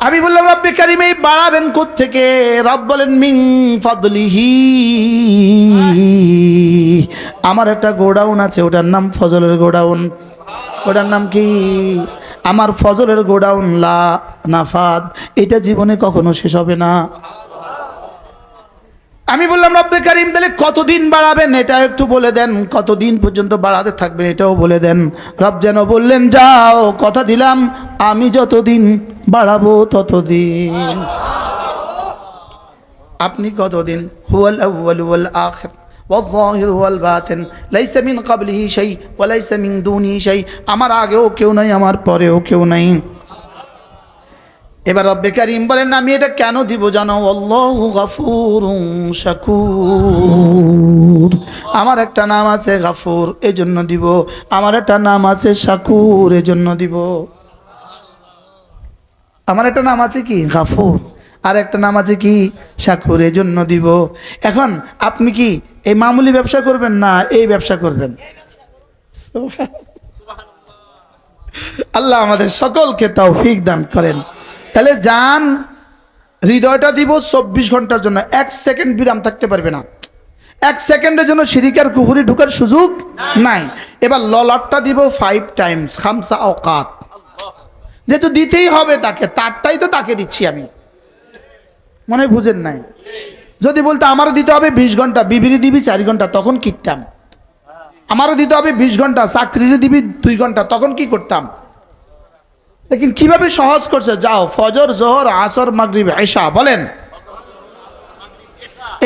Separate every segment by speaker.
Speaker 1: আমি বললাম রব্বে কারিম এই বাড়াবেন কোত্থেকে? রব বলেন মিন ফাদলিহি, আমার একটা গোডাউন আছে, ওটার নাম ফজলের গোডাউন। ওটার নাম কি? আমার ফজলের গোডাউন, লা নাফাদ, এটা জীবনে কখনো শেষ হবে না। আমি বললাম রব্বে কারিম তাহলে কতদিন বাড়াবেন এটা একটু বলে দেন, কতদিন পর্যন্ত বাড়াতে থাকবেন এটাও বলে দেন। রব যেন বললেন যাও, কথা দিলাম আমি যতদিন বাড়াবো ততদিন। আপনি কতদিন? হুয়াল আউয়াল ওয়াল আখির ওয়াল যাহির ওয়াল বাতিন লাইসা মিন ক্বাবলিহি শাই ওয়া লাইসা মিন দুনিহি শাই, আমার আগেও কেউ নাই, আমার পরেও কেউ নাই। এবার রব্বে কারিম বলেন আমি এটা কেন দিব জানো? আল্লাহু গাফুরুন শাকুর, আমার একটা নাম আছে গাফুর এজন্য দিব, আমার একটা নাম আছে শাকুর এজন্য দিব। আমার একটা নাম আছে কি? গাফুর, আর একটা নাম আছে কি? শাকুর, এজন্য দিব। এখন আপনি কি এই মামুলি ব্যবসা করবেন না এই ব্যবসা করবেন? আল্লাহ আমাদের সকলকে তৌফিক দান করেন। তাহলে জান হৃদয়টা দিব 24 ঘন্টার জন্য, 1 সেকেন্ড বিরাম থাকতে পারবে না। 1 সেকেন্ডের জন্য শিরিক আর কুফরি ঢোকার সুযোগ নাই। এবার ললাটটা দিব 5 টাইমস, খামসা আওকাত, যেহেতু দিতেই হবে তাকে, তারটাই তো তাকে দিচ্ছি আমি। মনে হয় বুঝেন নাই? যদি বলতে আমারও দিতে হবে 20 ঘন্টা, বিবিরি দিবি 4 ঘন্টা, তখন কিনতাম। আমারও দিতে হবে 20 ঘন্টা, চাকরিরে দিবি 2 ঘন্টা, তখন কি করতাম? লেকিন কিভাবে সহজ করছে, যাও ফজর জোহর আসর মাগরিব ঈশা, বলেন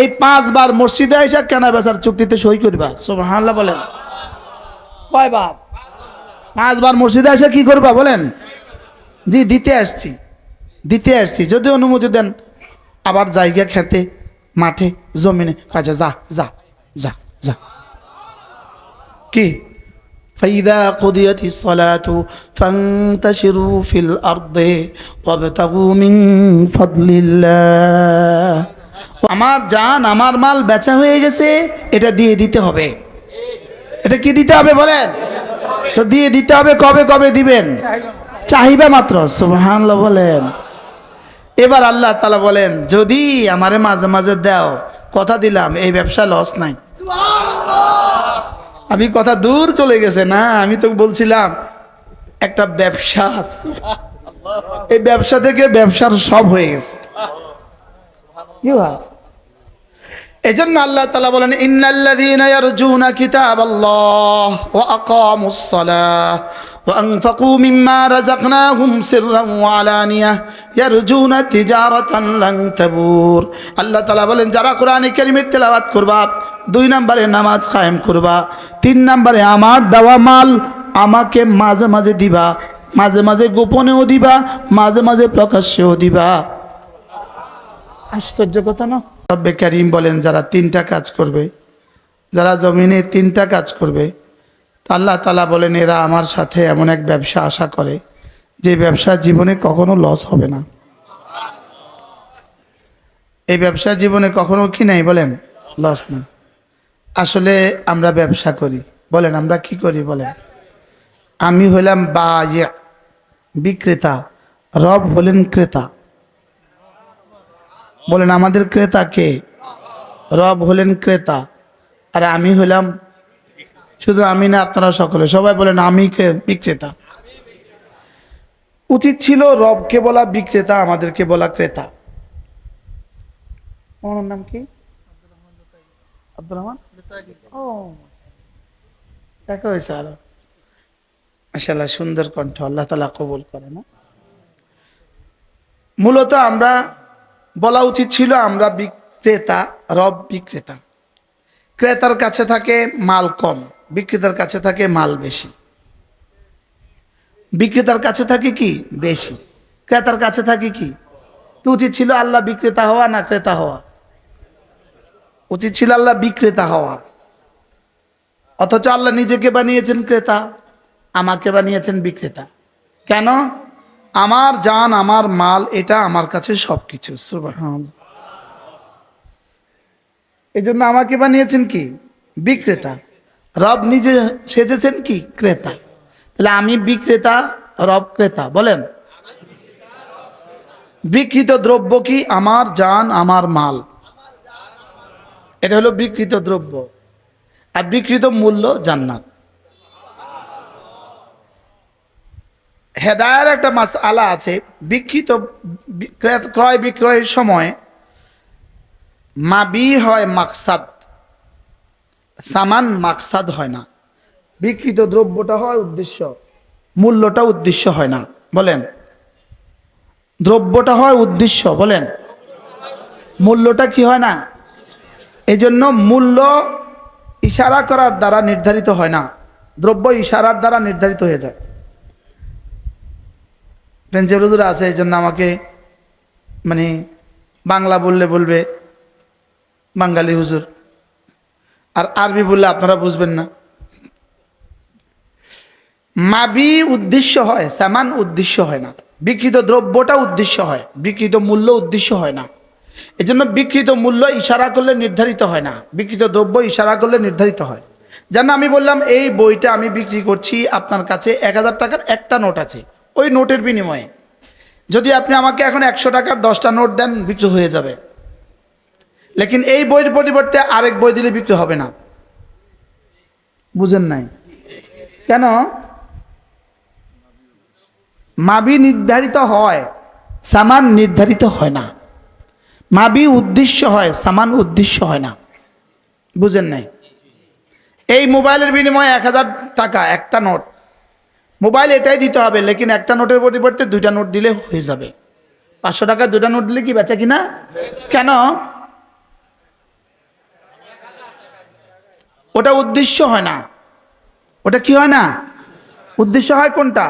Speaker 1: এই 5 বার মসজিদে আইসা কেনা বেচার চুক্তিতে সই করবা, সুবহানাল্লাহ বলেন। কয়বার? 5 বার মসজিদে আইসা কি করবা বলেন? জি দিতে আসছি, দিতে আসছি, যদি অনুমতি দেন আবার জায়গা খেতে মাঠে জমিনে, আচ্ছা যা যা যা যা। কি? ফাইদা কুদিয়াতিস সালাতু ফান্তাশিরু ফিল আরদি ওয়াবতাগু মিন ফাদলিল্লাহ। আমার জান আমার মাল বেচা হয়ে গেছে, এটা দিয়ে দিতে হবে। এটা কি দিতে হবে বলেন? তো দিয়ে দিতে হবে। কবে কবে দিবেন? চাহিবা মাত্র, সুবহানাল্লাহ বলেন। এবার আল্লাহ তাআলা বলেন যদি আমারে মাঝে মাঝে দাও, কথা দিলাম এই ব্যবসা লস নাই। আমি কথা দূর চলে গেছে না, আমি তো বলছিলাম একটা ব্যবসা আছে, এই ব্যবসা থেকে ব্যবসার সব হয়ে গেছে। কি হয়? এজন্য আল্লাহ তাআলা বলেন ইন্নাল্লাযীনা ইয়ারজুনা কিতাবাল্লাহ ওয়া আকামুস সালাহ ওয়া আনফাকু মিম্মা রাযাকনাহুম সিররান ওয়া আলানিয়াহ ইয়ারজুনা তিজারাতান লান তাবুর। আল্লাহ তাআলা বলেন যারা কোরআনে কারীমের তেলাওয়াত করবা, 2 নম্বরে নামাজ কায়েম করবা, 3 নম্বরে আমার দেওয়া মাল আমাকে মাঝে মাঝে দিবা, মাঝে মাঝে গোপনেও দিবা, মাঝে মাঝে প্রকাশ্যেও দিবা। আশ্চর্য কথা না? রব্বে কারীম বলেন যারা 3টা কাজ করবে, যারা জমিনে 3টা কাজ করবে, আল্লাহ তাআলা বলেন এরা আমার সাথে এমন এক ব্যবসা আশা করে যে ব্যবসা জীবনে কখনো লস হবে না। এই ব্যবসা জীবনে কখনো কি নাই বলেন? লস না। আসলে আমরা ব্যবসা করি, বলেন আমরা কি করি বলেন? আমি হলাম বায়ে, বিক্রেতা, রব হলেন ক্রেতা। বলেন আমাদের ক্রেতা কে? রব হলেন ক্রেতা, আর আমি হলাম, শুধু আমি না আপনারা সকলে সবাই বলেন আমি বিক্রেতা। উচিত ছিল রবকে বলা বিক্রেতা, আমাদেরকে বলা ক্রেতা। ওনার নাম কি? আব্দুর রহমান। ও দেখা হয়েছে আরো, মাশাআল্লাহ সুন্দর কণ্ঠ, আল্লাহ তাআলা কবুল করে না। মূলত আমরা বলা উচিত ছিল আমরা বিক্রেতা, রব বিক্রেতা। ক্রেতার কাছে থাকে মাল কম, বিক্রেতার কাছে থাকে মাল বেশি। বিক্রেতার কাছে থাকে কি? বেশি। ক্রেতার কাছে থাকে কি? তো উচিত ছিল আল্লাহ বিক্রেতা হওয়া না ক্রেতা হওয়া? উচিত ছিল আল্লাহ বিক্রেতা হওয়া, অথচ আল্লাহ নিজেকে বানিয়েছেন ক্রেতা, আমাকে বানিয়েছেন বিক্রেতা। কেন? আমার জান আমার মাল এটা আমার কাছে সবকিছু, সুবহানাল্লাহ। এই জন্য আমাকে বানিয়েছেন কি? বিক্রেতা। রব নিজে সেজেছেন কি? ক্রেতা। তাহলে আমি বিক্রেতা, রব ক্রেতা, বলেন। বিকৃত দ্রব্য কি? আমার জান আমার মাল, এটা হলো বিকৃত দ্রব্য। আর বিকৃত মূল্য জান্নাত। হেদায়ের একটা মাসআলা আছে, বিকৃত ক্রয় বিক্রয়ের সময় মাবি হয় মাকসাদ, সামান মাকসাদ হয় না। বিকৃত দ্রব্যটা হয় উদ্দেশ্য, মূল্যটা উদ্দেশ্য হয় না। বলেন, দ্রব্যটা হয় উদ্দেশ্য, বলেন মূল্যটা কি হয় না। এজন্য মূল্য ইশারা করার দ্বারা নির্ধারিত হয় না, দ্রব্য ইশারার দ্বারা নির্ধারিত হয়ে যায়। প্রিন্সিপাল হুজুর আছে, এই জন্য আমাকে মানে বাংলা বললে বলবে বাঙালি হুজুর, আর আরবি বললে আপনারা বুঝবেন না। মাবি উদ্দেশ্য হয়, সামান উদ্দেশ্য হয় না। বিকৃত দ্রব্যটা উদ্দেশ্য হয়, বিকৃত মূল্য উদ্দেশ্য হয় না। এজন্য বিকৃত মূল্য ইশারা করলে নির্ধারিত হয় না, বিকৃত দ্রব্য ইশারা করলে নির্ধারিত হয়। যেন আমি বললাম এই বইটা আমি বিক্রি করছি আপনার কাছে 1000 টাকার একটা নোট আছে, ওই নোটের বিনিময়ে যদি আপনি আমাকে এখন 100 টাকার 10টা নোট দেন, বিক্রি হয়ে যাবে। লেকিন এই বইয়ের পরিবর্তে আরেক বই দিলে বিক্রি হবে না। বুঝেন নাই কেন? মাবি নির্ধারিত হয়, সামান নির্ধারিত হয় না। মাবি উদ্দেশ্য হয়, সামান উদ্দেশ্য হয় না। বুঝেন নাই? এই মোবাইলের বিনিময়ে 1000 টাকা একটা নোট, মোবাইল এটাই দিতে হবে, লেকিন একটা নোটের পরিবর্তে 2টা নোট দিলে হয়ে যাবে। 500 টাকা 2টা নোট দিলে কি বেচা কিনা? কেন? ওটা উদ্দেশ্য হয় না। ওটা কি হয় না? উদ্দেশ্য হয় কোনটা?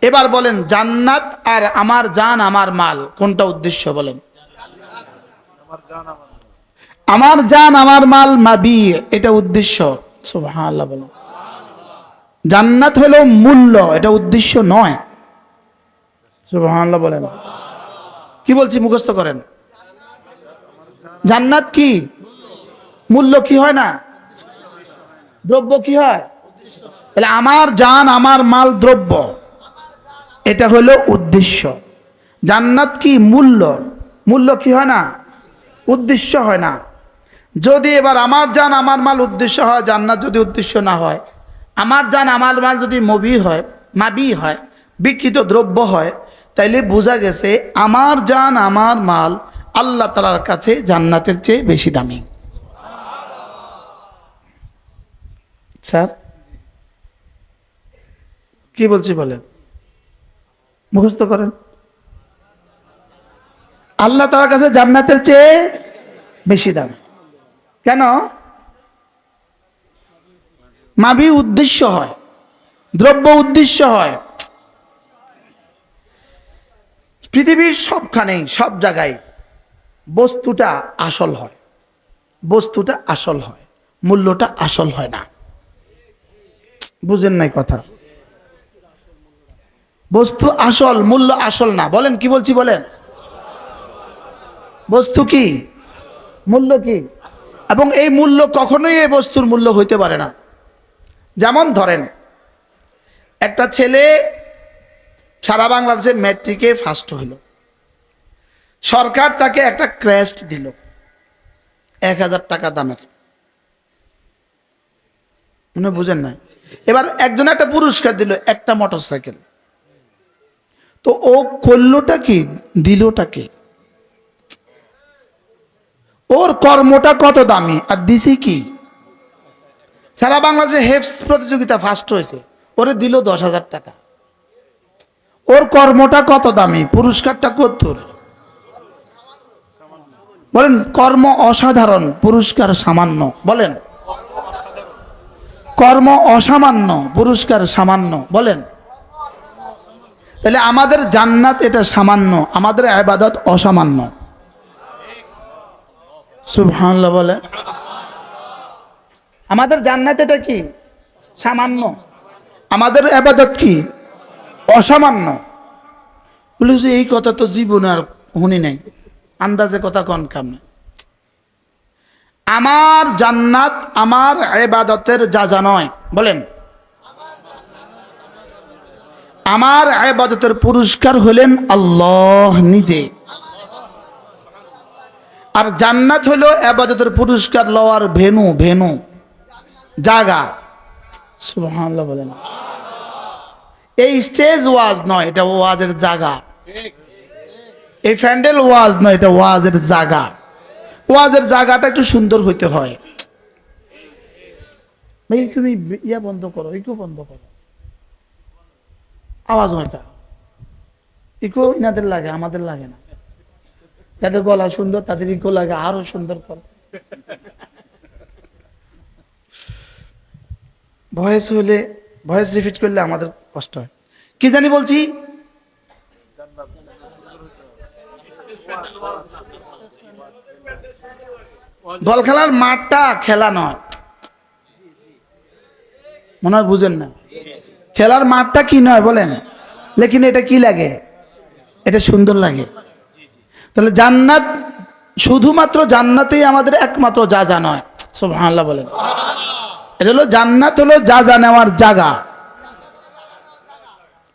Speaker 1: এবার বলেন, জান্নাত আর আমার জান আমার মাল, কোনটা উদ্দেশ্য? বলেন। আমার জান আমার মাল মাবি, এটা উদ্দেশ্য। সুবহানাল্লাহ বলেন। জান্নাত হলো মূল্য, এটা উদ্দেশ্য নয়। সুবহানাল্লাহ বলেন। কি বলছি মুখস্থ করেন। জান্নাত কি? মূল্য কি হয় না, দ্রব্য কি হয়। তাহলে আমার জান আমার মাল দ্রব্য, এটা হলো উদ্দেশ্য। জান্নাত কি? মূল্য, মূল্য কি হয় না, উদ্দেশ্য হয় না। যদি এবার আমার জান আমার মাল উদ্দেশ্য হয়, জান্নাত যদি উদ্দেশ্য না হয়, আমার জান আমার মাল যদি মবি হয়, মাবি হয়, বিকৃত দ্রব্য হয়, তাইলে বোঝা গেছে আমার জান আমার মাল আল্লাহ তাআলার কাছে জান্নাতের চেয়ে বেশি দামি। স্যার কি বলছি বলেন, মুখস্থ করেন। আল্লাহ তাআলার কাছে জান্নাতের চেয়ে বেশি দাম। কেন? মাবি উদ্দেশ্য হয়, দ্রব্য উদ্দেশ্য হয়। পৃথিবীর সবখানেই সব জায়গায় বস্তুটা আসল হয়, বস্তুটা আসল হয়, মূল্যটা আসল হয় না। বুঝেন নাই কথা? বস্তু আসল, মূল্য আসল না। বলেন কি বলছি বলেন। বস্তু কি? মূল্য কি? এবং এই মূল্য কখনোই এই বস্তুর মূল্য হইতে পারে না। যেমন ধরেন, একটা ছেলে সারা বাংলাদেশে ম্যাট্রিকে ফার্স্ট হইল, সরকার তাকে একটা ক্রেস্ট দিল 1000 টাকা দামের। মনে বুঝেন না? এবার একজন একটা পুরস্কার দিল, একটা মোটরসাইকেল। তো ও করলোটা কি, দিলটা কি? ওর কর্মটা কত দামি আর দিছি কি? সারা বাংলাদেশে হেফস প্রতিযোগিতা ফার্স্ট হয়েছে, ওরে দিল 10,000 টাকা। ওর কর্মটা কত দামি, পুরস্কারটা কত? বলেন। কর্ম অসাধারণ, পুরস্কার সামান্য। বলেন। কর্ম অসামান্য, পুরস্কার সামান্য। বলেন। তাহলে আমাদের জান্নাত এটা সামান্য, আমাদের ইবাদত অসামান্য। সুবহানাল্লাহ বলে। আমাদের জান্নাত এটা কি? সামান্য। আমাদের ইবাদত কি? অসামান্য। বলে যে এই কথা তো জীবনে আর শুনি নাই, আন্দাজে কথা কন কামনে। আমার জান্নাত আমার ইবাদতের যা যা নয়। বলেন। আমার ইবাদতের পুরস্কার হলেন আল্লাহ নিজে, আর জান্নাত হলো ইবাদতের পুরস্কার লওয়ার ভেনু জায়গা। সুবহানাল্লাহ বলেন। এই স্টেজ ওয়াজ নয়, এটা ওয়াজের জায়গা। এই প্যান্ডেল ওয়াজ নয়, এটা ওয়াজের জায়গা। ওয়াজের জায়গাটা একটু সুন্দর হইতে হয়। ভাই তুমি ইয়া বন্ধ করো, ইকো বন্ধ করো, আওয়াজ ওইটা ইকো ইনাদের লাগে, আমাদের লাগে না। তাদের গলা সুন্দর, তাদের ইকো লাগে আরো সুন্দর করো। ভয়েস রিপিট করলে আমাদের কষ্ট হয়। কি জানি বলছি, বল খেলার মাঠটা খেলা নয়, মনে হয় বুঝেন না। খেলার মাঠটা কি নয় বলেন, লেকিন এটা কি লাগে, এটা সুন্দর লাগে। তাহলে জান্নাত শুধুমাত্র জান্নাতেই আমাদের একমাত্র যা নয়। সুবহানাল্লাহ বলেন। এটা হলো জান্নাত, হলো যা নেওয়ার জায়গা।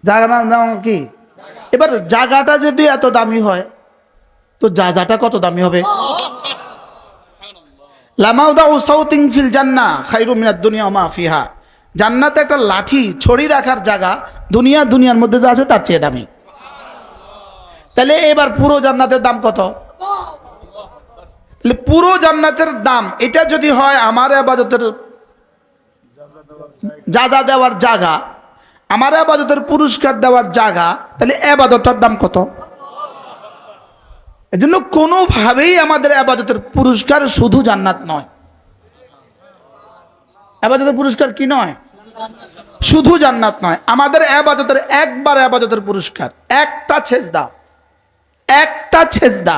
Speaker 1: জায়গা নেওয়া কি, এবার জায়গাটা যদি এত দামি হয় তো যাটা কত দামি হবে। লামাউদাউ সাউতিন ফিল জান্নাহ খায়রুম মিনাদ দুনিয়া ওয়া মা ফিহা। জান্নাতে একটা লাঠি ছড়ি রাখার জায়গা দুনিয়ার মধ্যে যা আছে তার চেয়ে দামি। তাহলে এবার পুরো জান্নাতের দাম কত? তাহলে পুরো জান্নাতের দাম এটা যদি হয় আমার ইবাদতের যা দেওয়ার জায়গা, আমার ইবাদতের পুরস্কার দেওয়ার জায়গা, তাহলে ইবাদতটার দাম কত? এজন্য কোনোভাবেই আমাদের ইবাদতের পুরস্কার শুধু জান্নাত নয়। ইবাদতের পুরস্কার কি নয়? শুধু জান্নাত নয়। আমাদের ইবাদতের একবার ইবাদতের পুরস্কার একটা সেজদা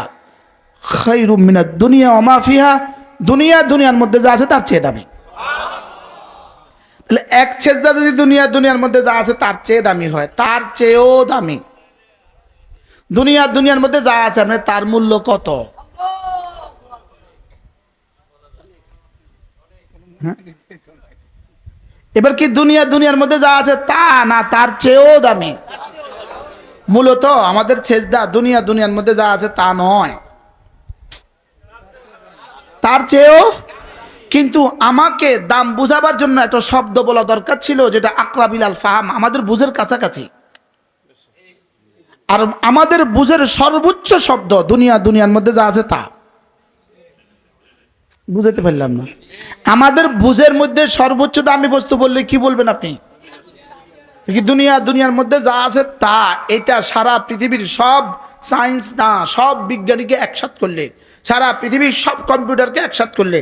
Speaker 1: খায়রুম মিনাদ দুনিয়া ওয়া মা ফিহা। দুনিয়ার মধ্যে যা আছে তার চেয়ে দামি। তাহলে এক সেজদা যদি দুনিয়ার মধ্যে যা আছে তার চেয়ে দামি হয়, তার চেয়েও দামি দুনিয়ার মধ্যে যা আছে মানে তার মূল্য কত? হ্যাঁ? এবার কি দুনিয়ার মধ্যে যা আছে তা না, তার চেয়েও দামি। মূলত আমাদের সেজদা দুনিয়ার মধ্যে যা আছে তা নয়, তার চেয়েও। কিন্তু আমাকে দাম বুঝাবার জন্য একটা শব্দ বলা দরকার ছিল, যেটা আকরাবিল আল ফাহাম, আমাদের বুঝের কাছাকাছি। আর আমাদের বুঝের সর্বোচ্চ শব্দ দুনিয়ার মধ্যে যা আছে তা। বুঝাতে পারলাম না। আমাদের বুঝের মধ্যে সর্বোচ্চ দামি বস্তু বললে কি বলবেন আপনি? দুনিয়ার মধ্যে যা আছে তা। এটা সারা পৃথিবীর সব সায়েন্স না, সব বিজ্ঞানীকে একসাথে করলে, সারা পৃথিবীর সব কম্পিউটারকে একসাথে করলে,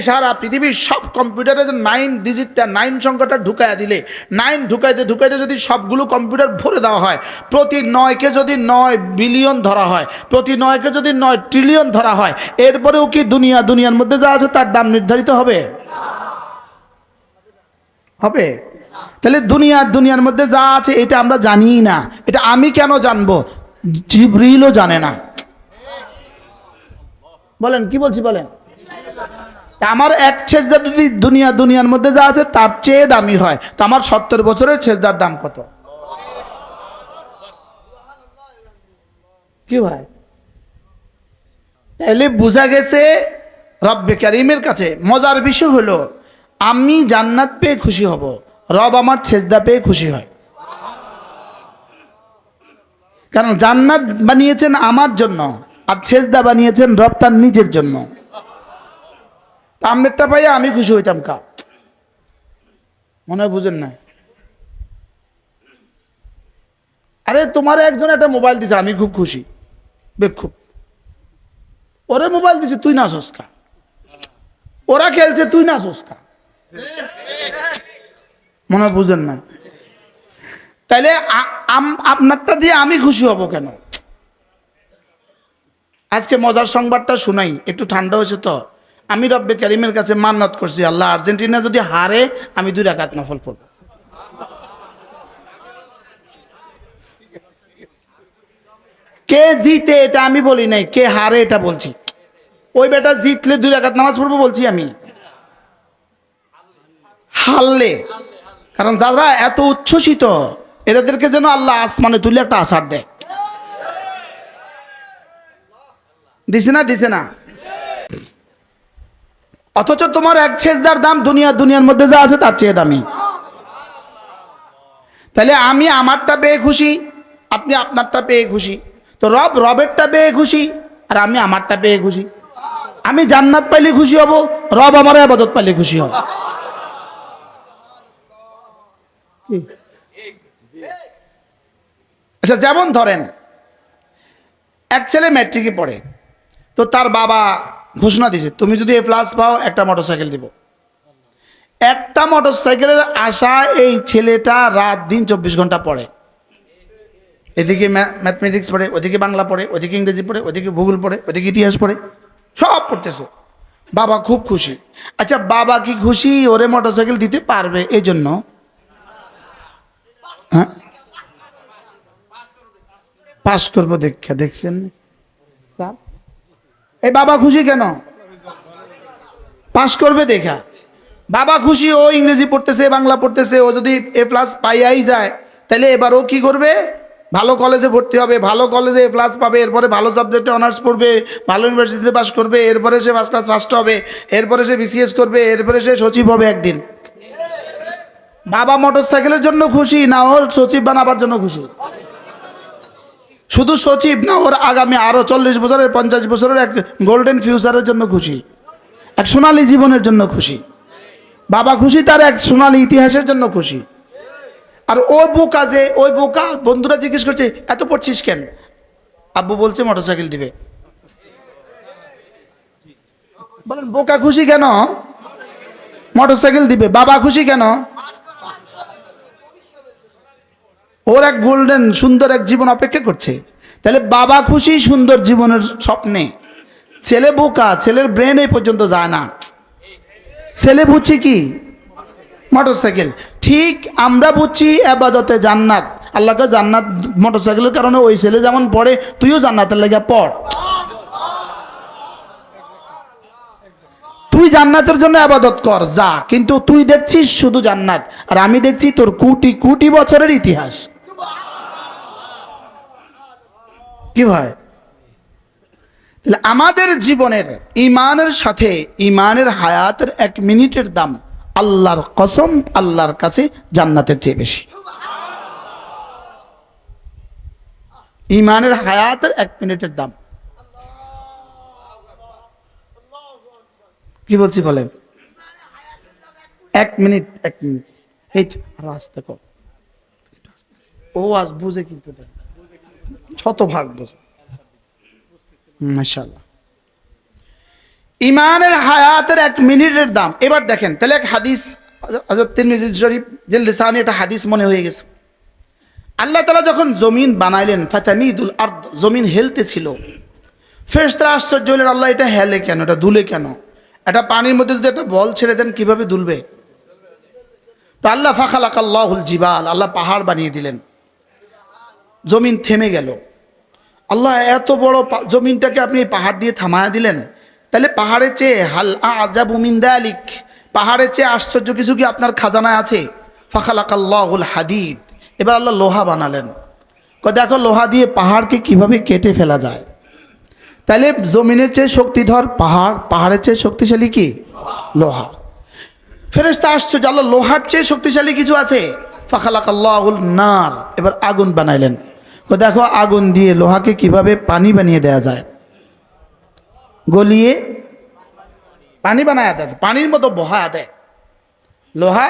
Speaker 1: সারা পৃথিবীর সব কম্পিউটারে যে 9 ডিজিটটা 9 সংখ্যাটা ঢুকাইয়া দিলে, 9 ঢুকাইতে যদি সবগুলো কম্পিউটার ভরে দেওয়া হয়, প্রতি 9কে যদি 9 বিলিয়ন ধরা হয়, প্রতি 9কে যদি 9 ট্রিলিয়ন ধরা হয়, এরপরেও কি দুনিয়ার মধ্যে যা আছে তার দাম নির্ধারিত হবে? হবে? তাহলে দুনিয়ার মধ্যে যা আছে এটা আমরা জানি না। এটা আমি কেন জানবো? জিবরিলও জানে না। বলেন কি বলছি বলেন। আমার এক সেজদা যদি দুনিয়ার মধ্যে যা আছে তার চেয়ে দামি হয়, তো আমার 70 বছরের সেজদার দাম কত? কি ভাই? তাহলে বোঝা গেছে রব্বে কারিমের কাছে মজার বিষয় হলো, আমি জান্নাত পেয়ে খুশি হব, রব আমার সেজদা পেয়ে খুশি হয়। কারণ জান্নাত বানিয়েছেন আমার জন্য, আর সেজদা বানিয়েছেন রব তার নিজের জন্য। আমনেরটা পাইয়া আমি খুশি হইতাম কা, মনে হয় বুঝেন না। আরে তোমার একজন একটা মোবাইল দিছে, আমি খুব খুশি, খুব। ওরে মোবাইল দিছে, তুই না সস্কা। ওরা খেলছে, তুই না সস্কা, মনে হয় বুঝেন না। তাইলে আপনারটা দিয়ে আমি খুশি হব কেন? আজকে মজার সংবাদটা শুনাই, একটু ঠান্ডা হয়েছে তো। আমি রব্বে কারিমের কাছে মান্নাত করছি, আল্লাহ আর্জেন্টিনা যদি হারে আমি 2 রাকাত নফল পড়ব। কে জিতে এটা আমি বলি নাই, কে হারে এটা বলছি। ওই বেটা জিতলে 2 রাকাত নামাজ পড়বো বলছি আমি, হারলে। কারণ যারা এত উচ্ছ্বসিত এদেরকে যেন আল্লাহ আসমানে তুলে একটা আছাড় দেয়। দিছে না? অথচ তোমার এক সেজদার দাম দুনিয়ার মধ্যে যা আছে তার চেয়ে দামি। তাহলে আমি আমারটা পেয়ে খুশি, আপনি আপনারটা পেয়ে খুশি, তো রবেরটা পেয়ে খুশি, আর আমি আমারটা পেয়ে খুশি। আমি জান্নাত পাইলে খুশি হব, রব আমার ইবাদত পাইলে খুশি হব। আচ্ছা, যেমন ধরেন এক ছেলে ম্যাট্রিকে পড়ে, তো তার বাবা ঘোষণা দিয়েছে তুমি যদি A+ পাও একটা মোটরসাইকেল দিব। একটা মোটরসাইকেলের আশা এই ছেলেটা রাত দিন 24 ঘন্টা পড়ে, এদিকে ম্যাথমেটিক্স পড়ে, ওইদিকে বাংলা পড়ে, ওইদিকে ইংরেজি পড়ে, ওইদিকে ভূগোল পড়ে, ওইদিকে ইতিহাস পড়ে, সব পড়তেছে। বাবা খুব খুশি। আচ্ছা, বাবা কি খুশি ওরে মোটরসাইকেল দিতে পারবে এই জন্য? হ্যাঁ, পাস করবো দেখা, দেখছেন স্যার, এই বাবা খুশি কেন? পাস করবে দেখা বাবা খুশি। ও ইংরেজি পড়তেছে, বাংলা পড়তেছে, ও যদি A+ পাইয়াই যায়, তাহলে এবার ও কি করবে? ভালো কলেজে ভর্তি হবে, ভালো কলেজে A+ পাবে, এরপরে ভালো সাবজেক্টে অনার্স পড়বে, ভালো ইউনিভার্সিটিতে পাস করবে, এরপরে সে ফার্স্ট ক্লাস ফার্স্ট হবে, এরপরে সে BCS করবে, এরপরে সে সচিব হবে একদিন। বাবা মোটরসাইকেলের জন্য খুশি না ওর সচিব বানাবার জন্য খুশি? শুধু সচিব না, ওর আগামী আরো 40 বছরের 50 বছরের এক গোল্ডেন ফিউচারের জন্য খুশি, এক সোনালী জীবনের জন্য খুশি। বাবা খুশি তার এক সোনালী ইতিহাসের জন্য খুশি। আর ওই বোকা বন্ধুরা জিজ্ঞেস করছে এত পড়ছিস কেন? আব্বু বলছে মোটরসাইকেল দিবে। বলেন বোকা খুশি কেন? মোটরসাইকেল দিবে। বাবা খুশি কেন? ওর এক গোল্ডেন সুন্দর এক জীবন অপেক্ষা করছে। তাহলে বাবা খুশি সুন্দর জীবনের স্বপ্নে, ছেলে বোকা, ছেলের ব্রেন এই পর্যন্ত যায় না, ছেলে বুঝছি কি মোটরসাইকেল। ঠিক আমরা বুঝছি ইবাদতে জান্নাত, আল্লাহকে জান্নাত মোটরসাইকেলের কারণে ওই ছেলে যেমন পড়ে তুইও জান্নাতের লাগা পড়। তুই জান্নাতের জন্য ইবাদত কর যা, কিন্তু তুই দেখছিস শুধু জান্নাত, আর আমি দেখছি তোর কোটি কোটি বছরের ইতিহাস। কি ভাই? তাহলে আমাদের জীবনের ইমানের সাথে ইমানের হায়াতের 1 মিনিটের দাম আল্লাহর কসম আল্লাহর কাছে জান্নাতের চেয়ে বেশি। ইমানের হায়াতের 1 মিনিটের দাম। কি বলছি বলেন? 1 মিনিট এই রাস্তা কর, ও আজ বুঝে কিন্তু শতভাগ বুঝে মাশাআল্লাহ। ইমানের হায়াতের 1 মিনিটের দাম। এবার দেখেন, তাহলে এক হাদিস হযরত তিরমিজি শরীফ জিলদ-ই-সানি একটা হাদিস মনে হয়ে গেছে। আল্লাহ তাআলা যখন জমিন বানাইলেন, ফাতামিদুল আরদ, জমিন হেলতেছিল, ফেরেশতারা আশ্চর্য হলেন, আল্লাহ এটা হেলে কেন, এটা দুলে কেন? এটা পানির মধ্যে যদি একটা বল ছেড়ে দেন কিভাবে দুলবে? তো আল্লাহ ফাখালাকাল্লাহুল জিবাল, আল্লাহ পাহাড় বানিয়ে দিলেন, জমিন থেমে গেল। আল্লাহ এত বড় জমিনটাকে আপনি পাহাড় দিয়ে থামায়া দিলেন, তাহলে পাহাড়ের চেয়ে হাল আযাবু মিন যালিক, পাহাড়ের চেয়ে আশ্চর্য কিছু কি আপনার খাজানায় আছে? ফাখালাকাল্লাহুল হাদিদ, এবার আল্লাহ লোহা বানালেন। দেখো লোহা দিয়ে পাহাড়কে কিভাবে কেটে ফেলা যায়। তাহলে জমিনের চেয়ে শক্তিধর পাহাড়, পাহাড়ের চেয়ে শক্তিশালী কি? লোহা। ফেরেশতা আশ্চর্য, আল্লাহ লোহার চেয়ে শক্তিশালী কিছু আছে? ফাখালাকাল্লাহুল নার, এবার আগুন বানাইলেন। দেখো আগুন দিয়ে লোহাকে কিভাবে পানি বানিয়ে দেয়া যায়, গলিয়ে পানি বানায় দেয়, পানির মতো বহায়া দেয়। লোহা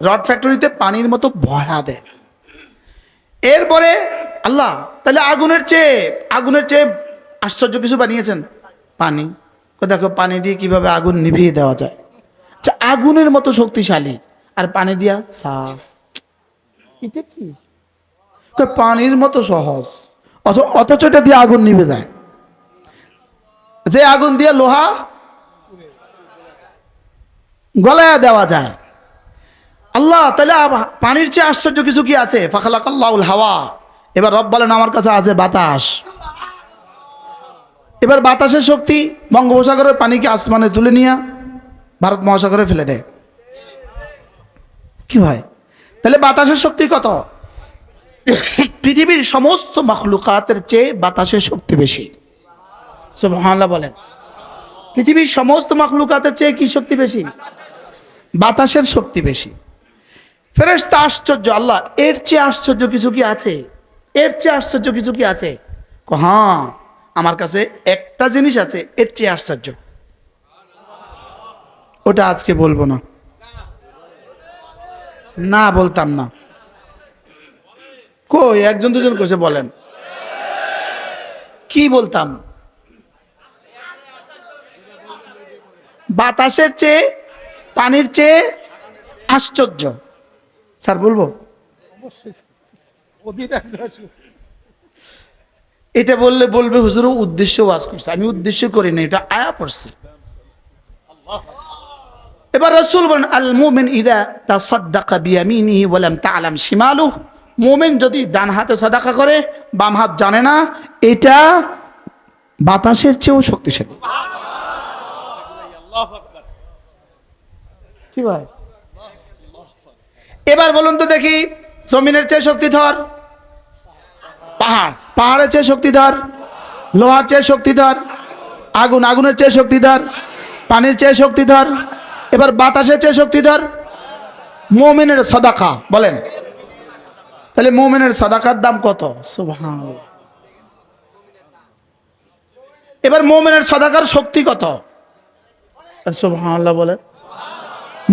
Speaker 1: রড ফ্যাক্টরিতে পানির মতো বহায়া দেয়। এরপরে আল্লাহ তাহলে আগুনের চেয়ে আশ্চর্য কিছু বানিয়েছেন? পানি। দেখো পানি দিয়ে কিভাবে আগুন নিভিয়ে দেওয়া যায়। আচ্ছা, আগুনের মতো শক্তিশালী আর পানি দিয়া সাফ, এটা কি? পানির মতো সহজ, অথচ এটা দিয়ে আগুন নিভে যায়। যে আগুন দিয়ে লোহা গলায়া দেওয়া যায়। আল্লাহ তাহলে পানির চেয়ে আশ্চর্য কিছু কি আছে? ফাখালাকাল্লাহুল হাওয়া, এবার রব বলেন আমার কাছে আছে বাতাস। এবার বাতাসের শক্তি বঙ্গোপসাগরের পানিকে আসমানে তুলে নিয়ে ভারত মহাসাগরে ফেলে দেয়। কি হয়? তাহলে বাতাসের শক্তি কত? পৃথিবীর সমস্ত মাখলুকাতের চেয়ে বাতাসের শক্তি বেশি। সুবহানাল্লাহ বলেন। পৃথিবীর সমস্ত মাখলুকাতের চেয়ে কি শক্তি বেশি? বাতাসের শক্তি বেশি। ফেরেশতা আশ্চর্য, আল্লাহ এর চেয়ে আশ্চর্য কিছু কি আছে? এর চেয়ে আশ্চর্য কিছু কি আছে? হ্যাঁ, আমার কাছে একটা জিনিস আছে এর চেয়ে আশ্চর্য, ওটা আজকে বলবো না। না বলতাম না। কই একজন দুজন কইছে বলেন, কি বলতাম? বাতাসের চেয়ে, পানির চেয়ে আশ্চর্য। স্যার বলবো? এটা বললে বলবে হুজুর উদ্দেশ্য ওয়াজ করছে। আমি উদ্দেশ্য করি না, এটা আয়া পড়ছে। এবার রাসূল বলেন, আল মুমিন ইদা তাসাদ্দাকা বিয়ামিনিহি ওয়া লাম তা'লাম শিমালুহু, মুমিন যদি ডান হাতে সাদাকা করে বাম হাত জানে না, এটা বাতাসের চেয়েও শক্তিশালী। কি ভাই? এবার বলুন তো দেখি, জমিনের চেয়ে শক্তিধর পাহাড়, পাহাড়ের চেয়ে শক্তিধর লোহার চেয়ে শক্তিধর, আগুন আগুনের চেয়ে শক্তিধর, পানির চেয়ে শক্তিধর, এবার বাতাসের চেয়ে শক্তিধর মুমিনের সাদাকা। বলেন তাহলে মুমিনের সাদাকার দাম কত? সুবহানাল্লাহ। এবার মুমিনের সাদাকার শক্তি কত? সুবহানাল্লাহ বলেন।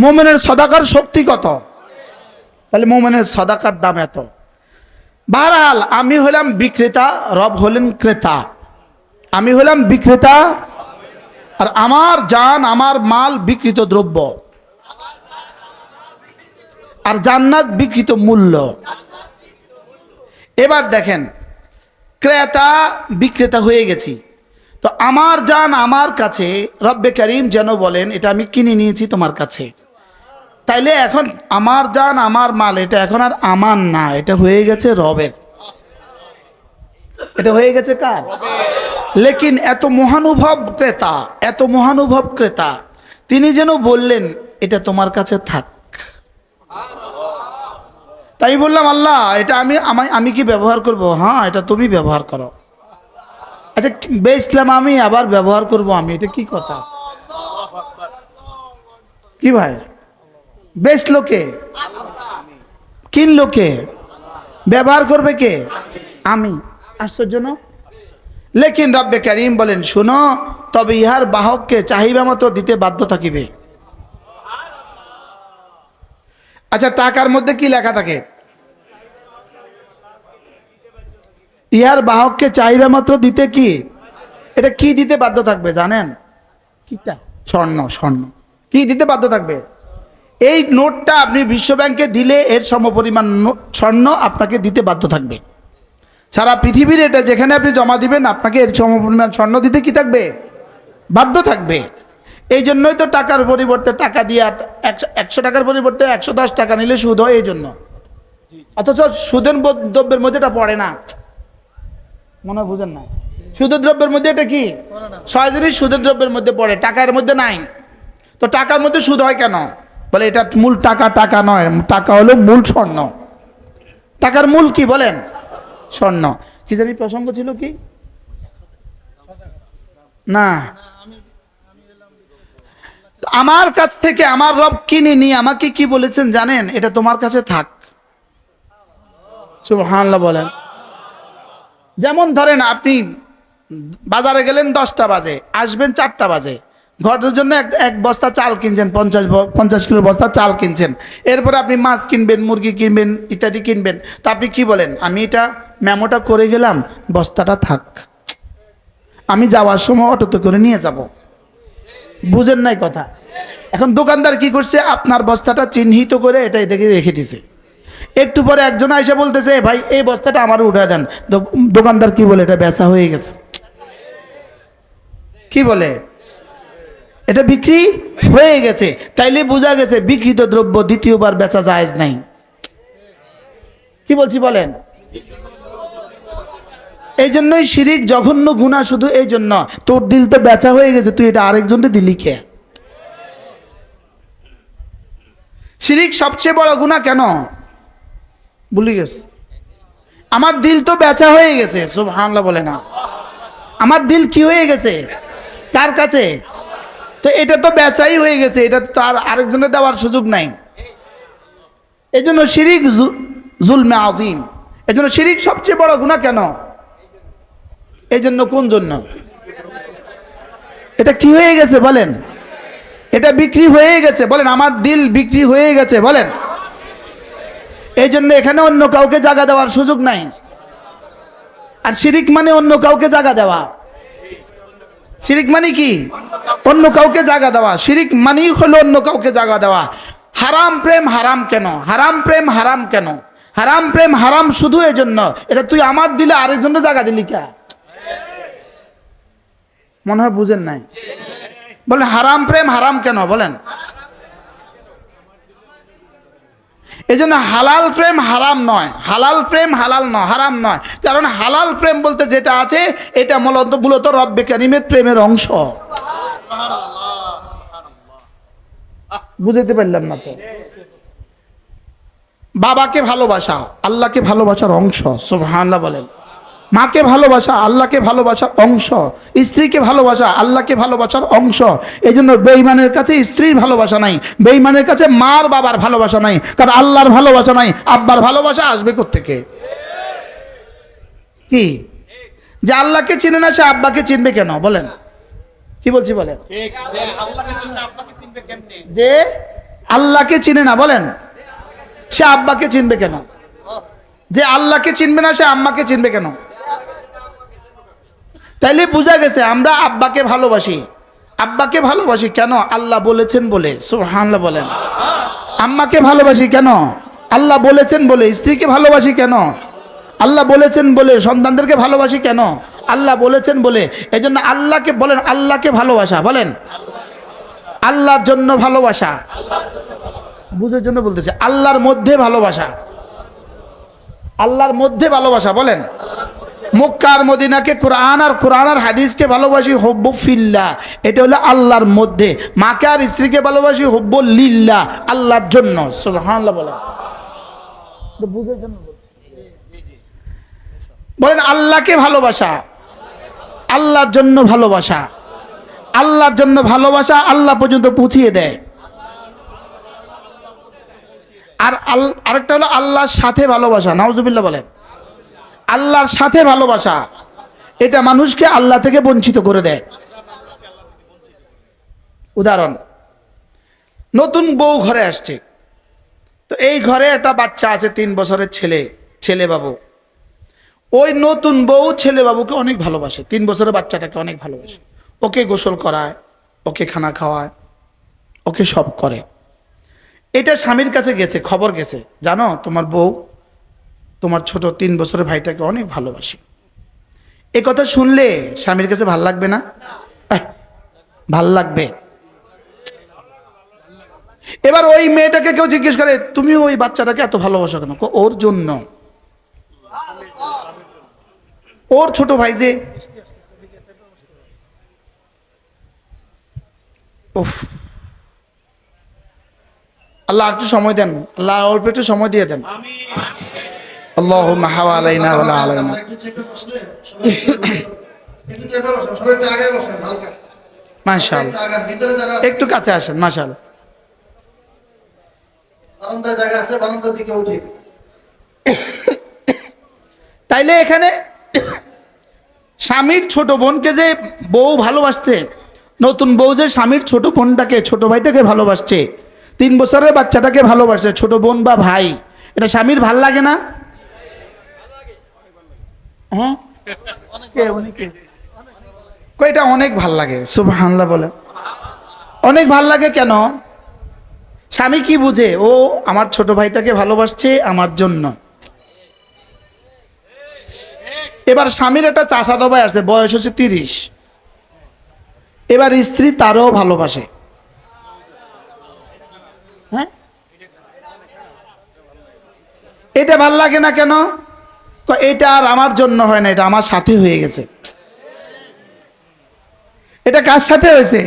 Speaker 1: মুমিনের সাদাকার শক্তি কত? তাহলে মুমিনের সাদাকার দাম এত। বহরহাল আমি হলাম বিক্রেতা, রব হলেন ক্রেতা। আমি হলাম বিক্রেতা, আর আমার জান আমার মাল বিকৃত দ্রব্য, আর জান্নাত বিকৃত মূল্য। এবার দেখেন, ক্রেতা বিক্রেতা হয়ে গেছি, তো আমার জান আমার কাছে, রব্বে কারীম যেন বলেন এটা আমি কিনে নিয়েছি তোমার কাছে, তাইলে এখন আমার জান আমার মাল এটা এখন আর আমার না, এটা হয়ে গেছে রবের। এটা হয়ে গেছে কার? লেকিন এত মহানুভব ক্রেতা, এত মহানুভব ক্রেতা, তিনি যেন বললেন এটা তোমার কাছে থাক। তাই বললাম আল্লাহ এটা আমি কি ব্যবহার করব? হ্যাঁ এটা তুমি ব্যবহার করো। আচ্ছা বেচলাম আমি, আবার ব্যবহার করব আমি, এটা কি কথা? কি ভাই? বেচলো কে? কিনলো কে? ব্যবহার করবে কে? আমি। আশ্চর্য না? লেকিন রব্বে কারীম বলেন শুনো, তবে ইহার বাহককে চাহিবা মতো দিতে বাধ্য থাকিবে। আচ্ছা টাকার মধ্যে কি লেখা থাকে? ইহার বাহককে চাহিবা মাত্র দিতে কি? এটা কি দিতে বাধ্য থাকবে জানেন? কিটা? স্বর্ণ। স্বর্ণ কি দিতে বাধ্য থাকবে? এই নোটটা আপনি বিশ্ব ব্যাংকে দিলে এর সমপরিমাণ স্বর্ণ আপনাকে দিতে বাধ্য থাকবে। সারা পৃথিবীর এটা যেখানে আপনি জমা দিবেন আপনাকে এর সমপরিমাণ স্বর্ণ দিতে কি থাকবে? বাধ্য থাকবে। এই জন্যই তো টাকার পরিবর্তে টাকা দিয়ে 100 টাকার পরিবর্তে 110 টাকা নিলে সুদ হয়, এই জন্য। অথচ সুদের দ্রব্যের মধ্যে এটা পড়ে না, মনে হয় বুঝেন না। সুদের দ্রব্যের মধ্যে এটা কি? সহজেই সুদের দ্রব্যের মধ্যে পড়ে, টাকার মধ্যে নাই। তো টাকার মধ্যে সুদ হয় কেন? বলে এটা মূল টাকা, টাকা নয়, টাকা হলো মূল স্বর্ণ। টাকার মূল কি বলেন? স্বর্ণ। কি জানি প্রসঙ্গ ছিল কি না? আমার কাছ থেকে আমার রব কিনে নিয়ে আমাকে কি বলেছেন জানেন? এটা তোমার কাছে থাক। সুবহানাল্লাহ বলেন। যেমন ধরেন আপনি বাজারে গেলেন 10টা বাজে, আসবেন 4টা বাজে, ঘরের জন্য এক বস্তা চাল কিনছেন, 50 কিলো বস্তা চাল কিনছেন। এরপরে আপনি মাছ কিনবেন, মুরগি কিনবেন, ইত্যাদি কিনবেন। তা আপনি কি বলেন? আমি এটা মেমোটা করে গেলাম, বস্তাটা থাক, আমি যাওয়ার সময় অটোতে করে নিয়ে যাব। বুঝেন নাই কথা? এখন দোকানদার কি করছে? আপনার বস্তাটা চিহ্নিত করে এটা এটাকে রেখে দিছে। একটু পরে একজন এসে বলতেছে ভাই এই বস্তাটা আমার উঠায় দেন। দোকানদার কি বলে? এটা বেচা হয়ে গেছে। কি বলে? এটা বিক্রি হয়ে গেছে। তাইলে বোঝা গেছে বিক্রিত দ্রব্য দ্বিতীয়বার বেচা জায়েজ নাই। কি বলছি বলেন? এই জন্যই শিরিক জঘন্য গুনাহ। শুধু এই জন্য তোর দিল তো বেচা হয়ে গেছে, তুই এটা আরেকজনকে দিলি কে? শিরিক সবচেয়ে বড় গুনাহ কেন ভুলে গেছে? আমার দিল তো বেচা হয়ে গেছে, সুবহানাল্লাহ বলে না। আমার দিল কি হয়ে গেছে? কার কাছে? তো এটা তো বেচাই হয়ে গেছে, এটা তো আর আরেকজনের দেওয়ার সুযোগ নাই। এই জন্য শিরিক জুলমে আজিম। এই জন্য শিরিক সবচেয়ে বড় গুনাহ। কেন? এই জন্য, কোন জন্য? এটা কি হয়ে গেছে বলেন? এটা বিক্রি হয়ে গেছে বলেন, আমার দিল বিক্রি হয়ে গেছে বলেন। এই জন্য এখানে অন্য কাউকে জায়গা দেওয়ার সুযোগ নাই। আর শিরিক মানে অন্য কাউকে জায়গা দেওয়া। শিরিক মানে কি? অন্য কাউকে জায়গা দেওয়া। শিরিক মানেই হলো অন্য কাউকে জায়গা দেওয়া। হারাম প্রেম হারাম কেন? হারাম প্রেম হারাম কেন? হারাম প্রেম হারাম শুধু এই জন্য, এটা তুই আমার দিলে আরেকজনের জায়গা দিলি কে? মনে হয় বুঝেন নাই। বলেন হারাম প্রেম হারাম কেন বলেন? এই জন্য হালাল প্রেম হারাম নয়, হালাল প্রেম হালাল নয়, হারাম নয়। কারণ হালাল প্রেম বলতে যেটা আছে এটা মূলত রব্বে কারিমের প্রেমের অংশ। বুঝাইতে পারলাম না তো? বাবাকে ভালোবাসা আল্লাহকে ভালোবাসার অংশ, সুবহানাল্লাহ বলেন। মাকে ভালোবাসা আল্লাহকে ভালোবাসার অংশ। স্ত্রীকে ভালোবাসা আল্লাহকে ভালোবাসার অংশ। এই জন্য বেঈমানের কাছে স্ত্রীর ভালোবাসা নাই, বেঈমানের কাছে মার বাবার ভালোবাসা নাই। কারণ আল্লাহর ভালোবাসা নাই, আব্বার ভালোবাসা আসবে কোত্থেকে? কি যে আল্লাহকে চিনে না সে আব্বাকে চিনবে কেন বলেন? কি বলছি বলেন? যে আল্লাহকে চিনে না বলেন, সে আব্বাকে চিনবে কেন? যে আল্লাহকে চিনবে না সে আম্মাকে চিনবে কেন? তাইলে বোঝা গেছে আমরা আব্বাকে ভালোবাসি। আব্বাকে ভালোবাসি কেন? আল্লাহ বলেছেন বলে, সুবহানাল্লাহ বলেন। আম্মাকে ভালোবাসি কেন? আল্লাহ বলেছেন বলে। স্ত্রীকে ভালোবাসি কেন? আল্লাহ বলেছেন বলে। সন্তানদেরকে ভালোবাসি কেন? আল্লাহ বলেছেন বলে। এই জন্য আল্লাহকে বলেন, আল্লাহকে ভালোবাসা বলেন, আল্লাহর জন্য ভালোবাসা। বুঝার জন্য বলতেছে, আল্লাহর মধ্যে ভালোবাসা, আল্লাহর মধ্যে ভালোবাসা বলেন। মক্কা আর মদিনাকে, কোরআন আর হাদিসকে ভালোবাসি হুব্বু ফিল্লাহ, এটা হলো আল্লাহর মধ্যে। মাকে আর স্ত্রীকে ভালোবাসি হুব্বু লিল্লাহ, আল্লাহর জন্য, সুবহানাল্লাহ বলেন। বুঝার জন্য বলেন, আল্লাহকে ভালোবাসা, আল্লাহর জন্য ভালোবাসা, আল্লাহর জন্য ভালোবাসা আল্লাহ পর্যন্ত পৌঁছিয়ে দেয়। আর আরেকটা হলো আল্লাহর সাথে ভালোবাসা, নাউজুবিল্লাহ বলেন। আল্লাহর সাথে ভালোবাসা এটা মানুষকে আল্লাহ থেকে বঞ্চিত করে দেয়। উদাহরণ, নতুন বউ ঘরে আসছে, তো এই ঘরে একটা বাচ্চা আছে 3 বছরের ছেলে বাবু। ওই নতুন বউ ছেলে বাবুকে অনেক ভালোবাসে, 3 বছরের বাচ্চাটাকে অনেক ভালোবাসে। ওকে গোসল করায়, ওকে খানা খাওয়ায়, ওকে সব করে। এটা স্বামীর কাছে গেছে, খবর গেছে, জানো তোমার বউ তোমার ছোট 3 বছরের ভাইটাকে অনেক ভালোবাসে। এ কথা শুনলে স্বামীর কাছে ভাল লাগবে না? ভাল লাগবে। এবার ওই মেয়েটাকে কেউ জিজ্ঞেস করে, তুমি ওই বাচ্চাটাকে এত ভালোবাসো কেন? ওর জন্য, ওর ছোট ভাই যে। আল্লাহ একটু সময় দেন, আল্লাহ অল্প একটু সময় দিয়ে দেন। আল্লাহুম্মা হাওয়ালাইনা ওয়ালা আলাইনা। মাশাআল্লাহ, একটু কাছে আসেন। মাশাআল্লাহ, তাইলে এখানে স্বামীর ছোট বোনকে যে বউ ভালোবাসতে, নতুন বউ যে স্বামীর ছোট বোনটাকে, ছোট ভাইটাকে ভালোবাসছে, 3 বছরের বাচ্চাটাকে ভালোবাসছে, ছোট বোন বা ভাই, এটা স্বামীর ভাল লাগে না? হ্যাঁ, এটা অনেক ভাল লাগে, সুবহানাল্লাহ বলে। অনেক ভাল লাগে কেন? স্বামী কি বুঝে? ও আমার ছোট ভাইটাকে ভালোবাসছে আমার জন্য। এবার স্বামীর একটা চাচাতো ভাই আছে, বয়স হচ্ছে 30। এবার স্ত্রী তারও ভালোবাসে। হ্যাঁ, এটা ভাল লাগে না কেন? এটা আর আমার জন্য হয় না, এটা আমার সাথে হয়ে গেছে। এটা কার সাথে হয়েছে?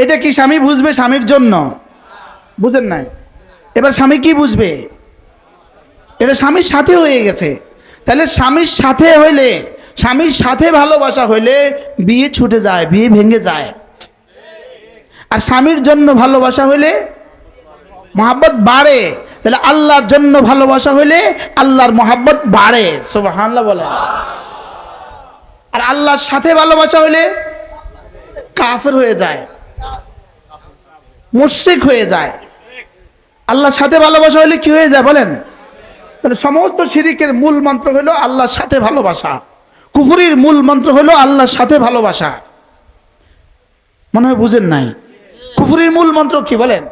Speaker 1: এটা কি স্বামী বুঝবে স্বামীর জন্য? বুঝেন নাই? এবার স্বামী কি বুঝবে? এটা স্বামীর সাথে হয়ে গেছে। তাহলে স্বামীর সাথে ভালোবাসা হইলে বিয়ে ছুটে যায়, বিয়ে ভেঙে যায়। আর স্বামীর জন্য ভালোবাসা হইলে মহাব্বত বাড়ে। তাহলে আল্লাহর জন্য ভালোবাসা হইলে আল্লাহর মহাব্বত বাড়ে। সুবহানাল্লাহ বলেন। আর আল্লাহর সাথে ভালোবাসা হইলে কাফের হয়ে যায়, মুশরিক হয়ে যায়। আল্লাহর সাথে ভালোবাসা হইলে কি হয়ে যায় বলেন? তাহলে সমস্ত শিরিকের মূল মন্ত্র হলো আল্লাহর সাথে ভালোবাসা। কুফরির মূল মন্ত্র হলো আল্লাহর সাথে ভালোবাসা। মনে হয় বুঝেন নাই। কুফরির মূল মন্ত্র কি বলেন?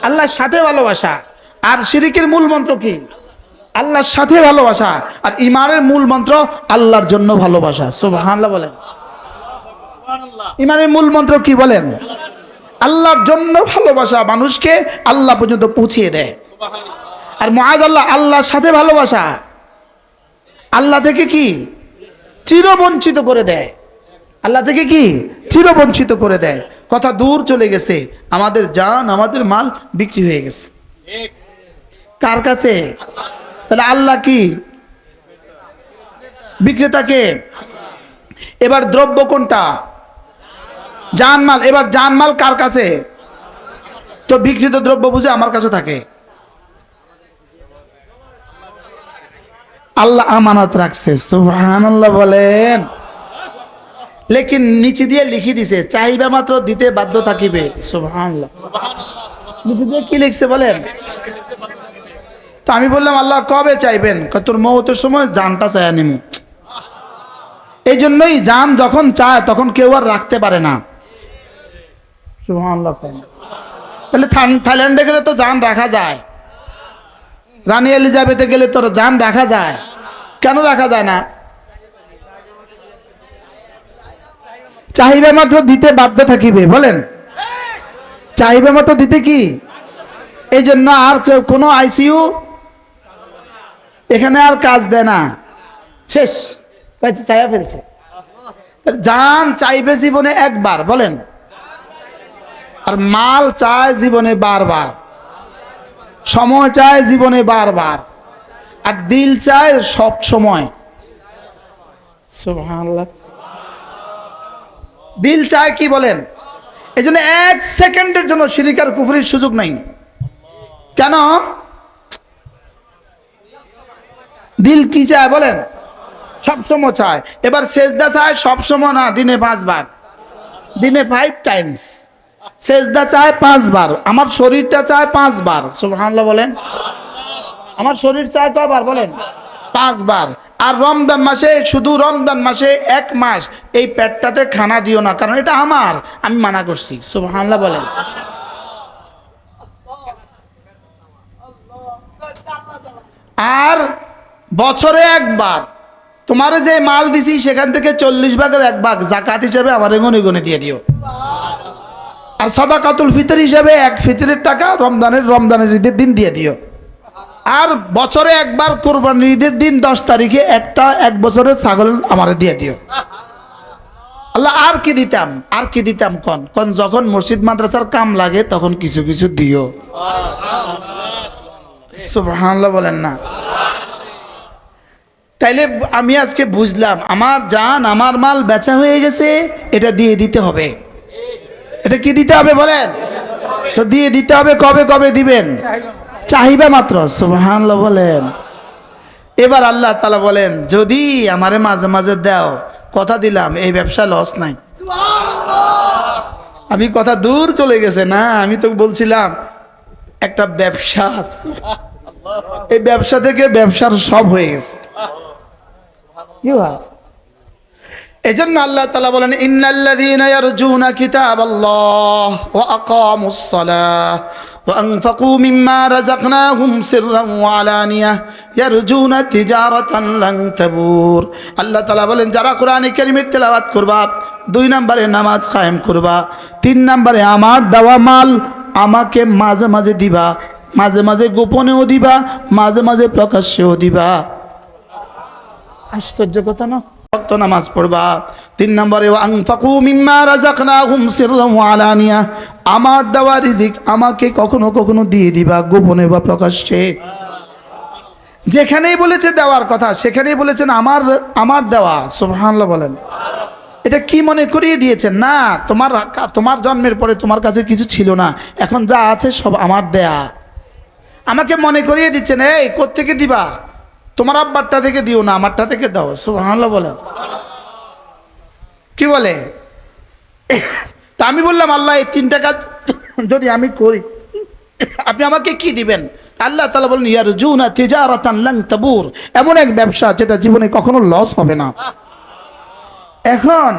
Speaker 1: আল্লাহর সাথে ভালোবাসা। আর শিরিকের মূল মন্ত্র কি? আল্লাহর সাথে ভালোবাসা। আর ঈমানের মূল মন্ত্র আল্লাহর জন্য ভালোবাসা। সুবহানাল্লাহ বলেন। ঈমানের মূল মন্ত্র কি বলেন? আল্লাহর জন্য ভালোবাসা মানুষকে আল্লাহ পর্যন্ত পৌঁছিয়ে দেয়। আর মুআযাল্লাহ আল্লাহর সাথে ভালোবাসা আল্লাহ থেকে কি চিরবঞ্চিত করে দেয়। আল্লাহ থেকে কি চিরবঞ্চিত করে দেয়। কথা দূর চলে গেছে, আমাদের জান আমাদের মাল বিক্রি হয়ে গেছে কার কাছে? তাহলে আল্লাহ কি বিক্রেতাকে? এবার দ্রব্য কোনটা? জানমাল। এবার জানমাল কার কাছে? তো বিক্রিত দ্রব্য বুঝে আমার কাছে থাকে। আল্লাহ আমানত রাখছে। সুবহানাল্লাহ বলেন। লেকিন নিচে দিয়ে লিখে দিছে চাইবা মাত্র দিতে বাধ্য থাকিবে। সুবহানাল্লাহ। নিচে দিয়ে কি লিখছে বলেন? তো আমি বললাম আল্লাহ কবে চাইবেন? তোর মওতের সময় জানটা চায় নিমু। এই জন্যই জান যখন চায় তখন কেউ আর রাখতে পারে না। সুবহানাল্লাহ। তাহলে থাইল্যান্ডে গেলে তো জান রাখা যায়, রানী এলিজাবেথে গেলে তোর জান রাখা যায়, কেন রাখা যায় না? চাহিবে মাত্র দিতে বাধ্য থাকিবে বলেন। চাহিবে মাত্র দিতে কি? এই জন্য আর কোনো আইসিইউ এখানে আর কাজ দেয় না, শেষ চাইয়া ফেলছে। জান চাইবে জীবনে একবার বলেন, আর মাল চায় জীবনে বারবার, সময় চায় জীবনে বারবার, আর দিল চায় সব সময়। সুবহানাল্লাহ। দিল চায় কি বলেন? এই জন্য এক সেকেন্ডের জন্য শিরক আর কুফরির সুযোগ নাই। কেন? দিল কি চায় বলেন? সব সময় চায়। এবার সেজদা চায় সব সময় না, দিনে 5 বার, দিনে 5 টাইমস সেজদা চায় 5 বার। আমার শরীরটা চায় 5 বার। সুবহানাল্লাহ বলেন। আমার শরীর চায় কয়বার বলেন? 5 বার। আর রমজান মাসে, শুধু রমজান মাসে 1 মাস এই পেটটাতে খানা দিও না, কারণ এটা আমার, আমি মানা করছি। সুবহানাল্লাহ বলেন। আর বছরে 1 বার তোমার যে মাল দিছি সেখান থেকে 40 ভাগের 1 ভাগ যাকাত হিসেবে আমার গুনে গুনে দিয়ে দিও। আর সাদাকাতুল ফিতর হিসেবে এক ফিতরের টাকা রমজানের ঈদের দিন দিয়ে দিও। আর বছরে 1 বার কোরবানির ঈদের দিন 10 তারিখে 1 বছরের ছাগল আমারে দিয়ে দিও। আল্লাহ আর কি দিতাম কোন যখন মসজিদ মাদ্রাসার কাম লাগে তখন কিছু কিছু দিও। সুবহানাল্লাহ বলেন না। তাইলে আমি আজকে বুঝলাম আমার জান আমার মাল বেচা হয়ে গেছে, এটা দিয়ে দিতে হবে। এটা কি দিতে হবে বলেন? তো দিয়ে দিতে হবে। কবে কবে দিবেন? চাহিবা মাত্র। সুবহানাল্লাহ বলেন। এবার আল্লাহ তাআলা বলেন যদি আমারে মাঝে মাঝে দাও, কথা দিলাম এই ব্যবসা লস নাই। আমি কথা দূর চলে গেছে না, আমি তো বলছিলাম একটা ব্যবসা, এই ব্যবসা থেকে ব্যবসার সব হয়ে গেছে। কি হয়? এজন্য আল্লাহ তাআলা বলেন ইন্নাল্লাযীনা ইয়ারজুনা কিতাবাল্লাহ ওয়া আকামুস সালাহ ওয়া আনফাকু মিম্মা রাযাকনাহুম সিররান ওয়া আলানিয়াহ ইয়ারজুনা তিজারাতান লান তাবুর। আল্লাহ তাআলা বলেন যারা কোরআনে কারীমের তেলাওয়াত করবা, 2 নম্বরে নামাজ কায়েম করবা, 3 নম্বরে আমার দেওয়া মাল আমাকে মাঝে মাঝে দিবা, মাঝে মাঝে গোপনেও দিবা, মাঝে মাঝে প্রকাশ্যেও দিবা। আশ্চর্য কথা না? ওয়াক্ত নামাজ পড়বা। 3 নম্বরে আনফাকু মিম্মা রাযাকনাহুম সিররান ওয়া আলানিয়া, আমার দেওয়া রিজিক আমাকে কখনো কখনো দিয়ে দিবা, গোপনে বা প্রকাশ্যে। যেখানেই বলেছে দেওয়ার কথা সেখানেই বলেছেন আমার আমার দেওয়া। সুবহানাল্লাহ বলেন। এটা কি মনে করিয়ে দিয়েছেন? না, তোমার জন্মের পরে তোমার কাছে কিছু ছিল না, এখন যা আছে সব আমার দেয়া। আমাকে মনে করিয়ে দিচ্ছেন, এই কোত্থেকে দিবা? তোমার আব্বারটা থেকে দিও না, আমারটা থেকে দাও। সুবহানাল্লাহ বলেন। কি বলে? তা আমি বললাম, আল্লাহ এই তিনটা কাজ যদি আমি করি আপনি আমাকে কি দিবেন? আল্লাহ তাআলা বলেন, ইয়ারজুনা তিজারাতান লান তাবুর, এমন এক ব্যবসা যেটা জীবনে কখনো লস হবে না। এখন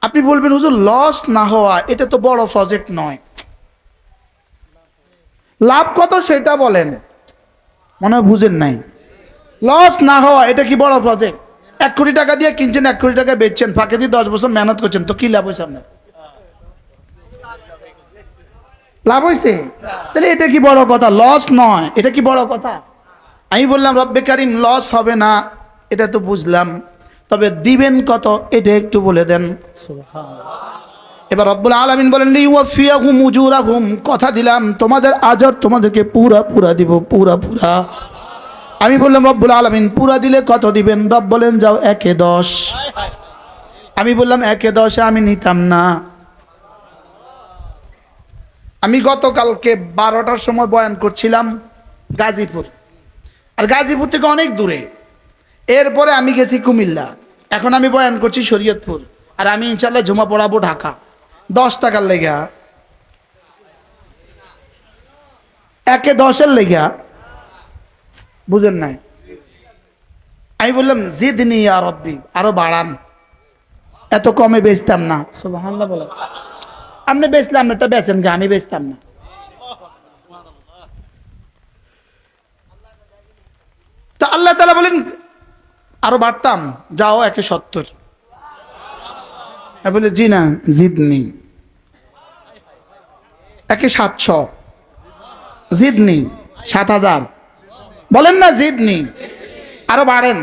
Speaker 1: আপনি বলবেন, হুজুর লস না হওয়া এটা তো বড় প্রজেক্ট নয়, লাভ কত সেটা বলেন। মনে হয় বুঝেন নাই। লস না হওয়া এটা কি বড় প্রজেক্ট? 1 কোটি টাকা দিয়ে কিনছেন, 1 কোটি টাকা বেচছেন, ফাঁকে দিয়ে 10 বছর মেহনত করছেন, তো কি লাভ হয়েছে আপনার? লাভ হয়েছে? তাহলে এটা কি বড় কথা? লস নয়, এটা কি বড় কথা? আমি বললাম, রব্বে কারিম লস হবে না এটা তো বুঝলাম, তবে দিবেন কত এটা একটু বলে দেন। এবার রব্বুল আলামিন বলেন, লিওয়াফিয়াহুম উজুরাহুম, কথা দিলাম তোমাদের আজর তোমাদেরকে পুরা পুরা দিব, পুরা পুরা। আমি বললাম, রব্বুল আলামিন পুরা দিলে কত দিবেন? রব বলেন, যাও 1/10। আমি বললাম 1/10 আমি নিতাম না। আমি গতকালকে 12টার সময় বয়ান করছিলাম গাজীপুর, আর গাজীপুর থেকে অনেক দূরে। এরপরে আমি গেছি কুমিল্লা, এখন আমি বয়ান করছি শরীয়তপুর, আর আমি ইনশাল্লাহ জমা পড়াবো ঢাকা। 10 টাকার লেগা, 1/10 লেগা, বুঝেন নাই? আমি বললাম, জিদনি ইয়া রব্বি, আরো বাড়ান, এত কমে বেচতাম না। সুবহানাল্লাহ বলেন। আপনি বেচলাম, এটা বেচেন গে, আমি বেচতাম না। তা আল্লাহ তাআলা বলেন, আরো বাড়তাম, যাও 1/70। আমি বলি, জি না, জিদনি 1/700, জিদনি 7,000, বলেন না জিদনি, আরো বাড়েন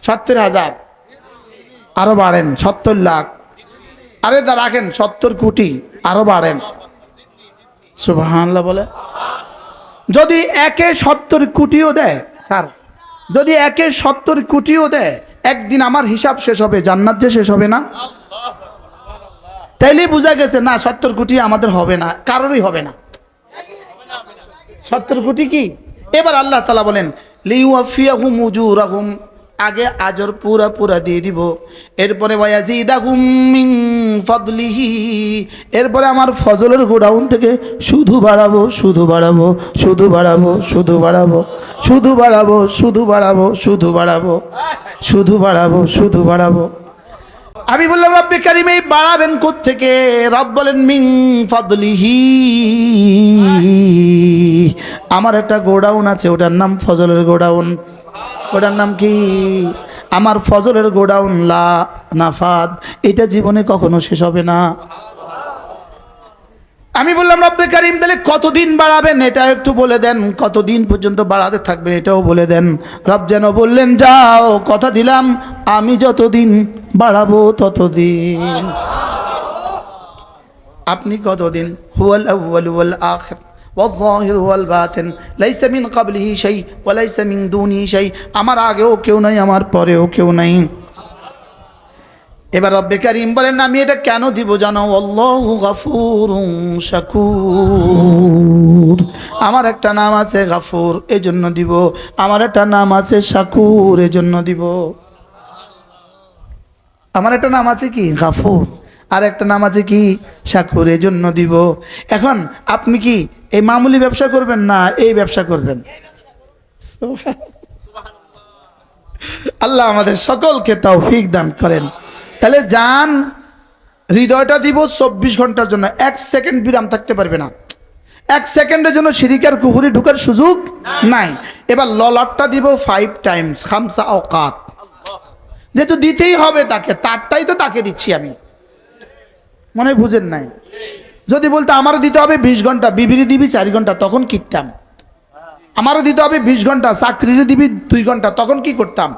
Speaker 1: 70,000, আরো বাড়েন 70 লাখ, আরে দা রাখেন 70 কোটি, আরো বাড়েন। সুবহানাল্লাহ বলে। যদি 1/70 কোটিও দেয় স্যার, যদি 1/70 কোটিও দেয়, একদিন আমার হিসাব শেষ হবে, জান্নাত যে শেষ হবে না? তাইলে বোঝা গেছে না 70 কোটি আমাদের হবে না, কারোরই হবে না। 70 কোটি কি? এবার আল্লাহ তাআলা বলেন, লিওয়াফিয়াহুম উজুরাহুম, আগে আজর পুরা পুরা দিয়ে দিব, এরপরে ওয়ায়াজিদাহুম মিন ফাদলিহি, এরপরে আমার ফজলের গোডাউন থেকে শুধু বাড়াবো, শুধু বাড়াবো, শুধু বাড়াবো, শুধু বাড়াবো, শুধু বাড়াবো, শুধু বাড়াবো, শুধু বাড়াবো, শুধু বাড়াবো, শুধু বাড়াবো। আমি বললাম, রব্বে কারিম এই বাড়াবেন কোত্থেকে? রব বলেন, মিন ফাদলিহি, আমার একটা গোডাউন আছে, ওটার নাম ফজলের গোডাউন। ওটার নাম কি? আমার ফজলের গোডাউন, লা নাফাদ, এটা জীবনে কখনো শেষ হবে না। আমি বললাম, রব্বে কারিম তাহলে কতদিন বাড়াবেন এটা একটু বলে দেন, কতদিন পর্যন্ত বাড়াতে থাকবেন এটাও বলে দেন। রব যেন বললেন, যাও কথা দিলাম আমি যতদিন বাড়াবো ততদিন। আপনি কতদিন? হুয়াল আউয়াল ওয়াল আখির ওয়াল-যাহির ওয়াল বাতিন, লাইসা মিন ক্বাবলিহি শাই ওয়া লাইসা মিন দুনিহি শাই, আমার আগেও কেউ নাই, আমার পরেও কেউ নাই। এবার রব্বে কারিম বলেন, আমি এটা কেন দিব জানো? আল্লাহু গাফুরুন শাকুর, আমার একটা নাম আছে গাফুর, এজন্য দিব। আমার একটা নাম আছে শাকুর, এজন্য দিব। আমার একটা নাম আছে কি? গাফুর, আর একটা নাম আছে কি? শাকুর, এজন্য দিব। এখন আপনি কি এই মামুলি ব্যবসা করবেন না এই ব্যবসা করবেন? আল্লাহ আমাদের সকলকে তৌফিক দান করেন। তাহলে জান হৃদয়টা দিব 24 ঘন্টার জন্য, 1 সেকেন্ড বিরাম থাকতে পারবে না। 1 সেকেন্ডের জন্য শিরিক আর কুফরি ঢোকার সুযোগ নাই। এবার ললাটটা দিব 5 টাইমস, খামসা আওকাত, যেহেতু দিতেই হবে তাকে, তারটাই তো তাকে দিচ্ছি আমি। মনে বুঝেন নাই? যদি বলতে আমারও দিতে হবে 20 ঘন্টা, বিবিরি দিবি 4 ঘন্টা, তখন কিনতাম। আমারও দিতে হবে 20 ঘন্টা, চাকরিরে দিবি 2 ঘন্টা, তখন কি করতাম?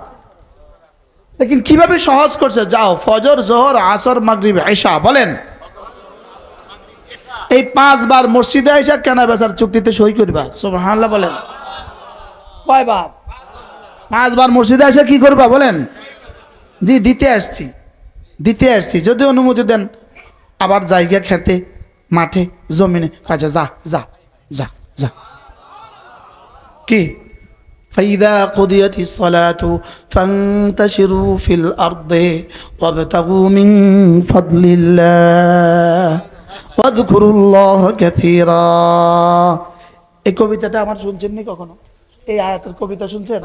Speaker 1: লেকিন কিভাবে সহজ করছে, যাও ফজর, জোহর, আসর, মাগরিব, ইশা, বলেন এই 5 বার মসজিদে আইসা কেনা বেচার চুক্তিতে সই করবা। সুবহানাল্লাহ বলেন। কয়বার? 5 বার মসজিদে এসে কি করবা বলেন? জি দিতে আসছি যদি অনুমতি দেন আবার জায়গা খেতে মাঠে জমিনে কাজে যা যা যা যা কি فإذا قضيت الصلاة فانتشروا في الأرض وابتغوا من فضل الله واذكروا الله كثيرا। এই কবিতাটা আমার শুনছেন নি কখনো? এই আয়াতের কবিতা শুনছেন?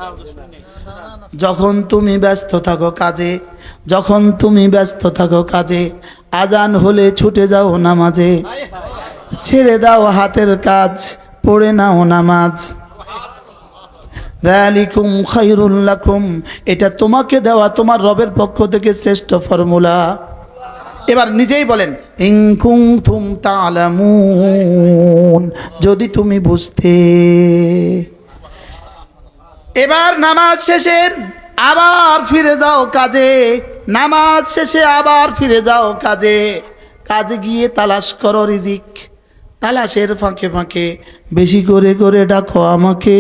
Speaker 1: যখন তুমি ব্যস্ত থাকো কাজে আজান হলে ছুটে যাও নামাজে, ছেড়ে দাও হাতের কাজ পড়ে নাও নামাজ। যালিকুম খায়রুল লাকুম, এটা তোমাকে দেওয়া তোমার রবের পক্ষ থেকে শ্রেষ্ঠ ফর্মুলা। এবার নিজেই বলেন ইন কুনতুম তা'লামুন, যদি তুমি বুঝতে। এবার নামাজ শেষে আবার ফিরে যাও কাজে গিয়ে তালাশ করো রিজিক। তালাশের ফাঁকে ফাঁকে বেশি করে করে ডাকো আমাকে,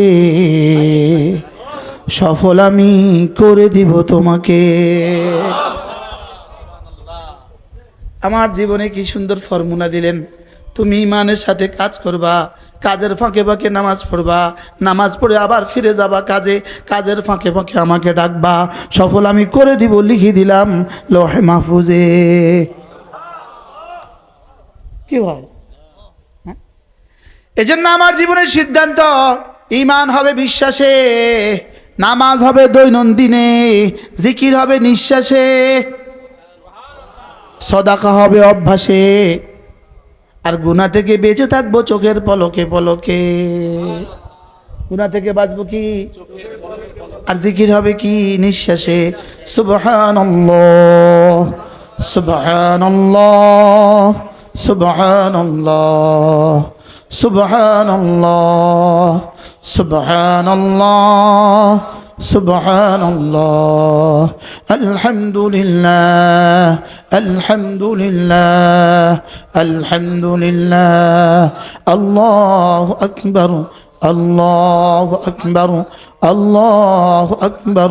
Speaker 1: সফল আমি করে দিব তোমাকে। আমার জীবনে কি সুন্দর ফর্মুলা দিলেন। তুমি ইমানের সাথে কাজ করবা, কাজের ফাঁকে ফাঁকে নামাজ পড়বা, নামাজ পড়ে আবার ফিরে যাবা কাজের ফাঁকে ফাঁকে আমাকে ডাকবা, সফল আমি করে দিব, লিখে দিলাম লৌহে মাহফুজে। কি হয়? এজন্য আমার জীবনের সিদ্ধান্ত, ঈমান হবে বিশ্বাসে, নামাজ হবে দৈনন্দিনে, জিকির হবে নিঃশ্বাসে, সদাকা হবে অভ্যাসে, আর গুনাহ থেকে বেঁচে থাকবো চোখের পলকে পলকে। গুনাহ থেকে বাঁচবো কি? আর জিকির হবে কি? নিঃশ্বাসে। সুবহানাল্লাহ সুবহানাল্লাহ সুবহানাল্লাহ সুবহানাল্লাহ সুবহানাল্লাহ সুবহানাল্লাহ আলহামদুলিল্লাহ আলহামদুলিল্লাহ আলহামদুলিল্লাহ আল্লাহু আকবার আল্লাহু আকবার আল্লাহু আকবার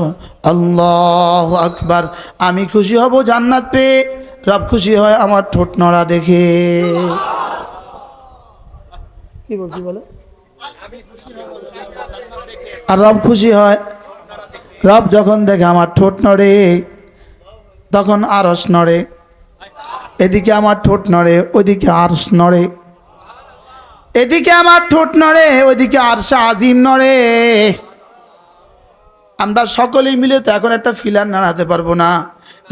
Speaker 1: আল্লাহু আকবার। আমি খুশি হব জান্নাত পেয়ে, রব খুশি হয় আমার ঠোঁট নড়া দেখে। কি বলছি বলো? আর রব খুশি হয়, রব যখন দেখে আমার ঠোঁট নড়ে তখন আরশ নড়ে, এদিকে আমার ঠোঁট নড়ে ওইদিকে আরশ নড়ে, এদিকে আমার ঠোঁট নড়ে ওইদিকে আরশে আজিম নড়ে। আমরা সকলেই মিলে তো এখন একটা ফিলার নাড়াতে পারবো না,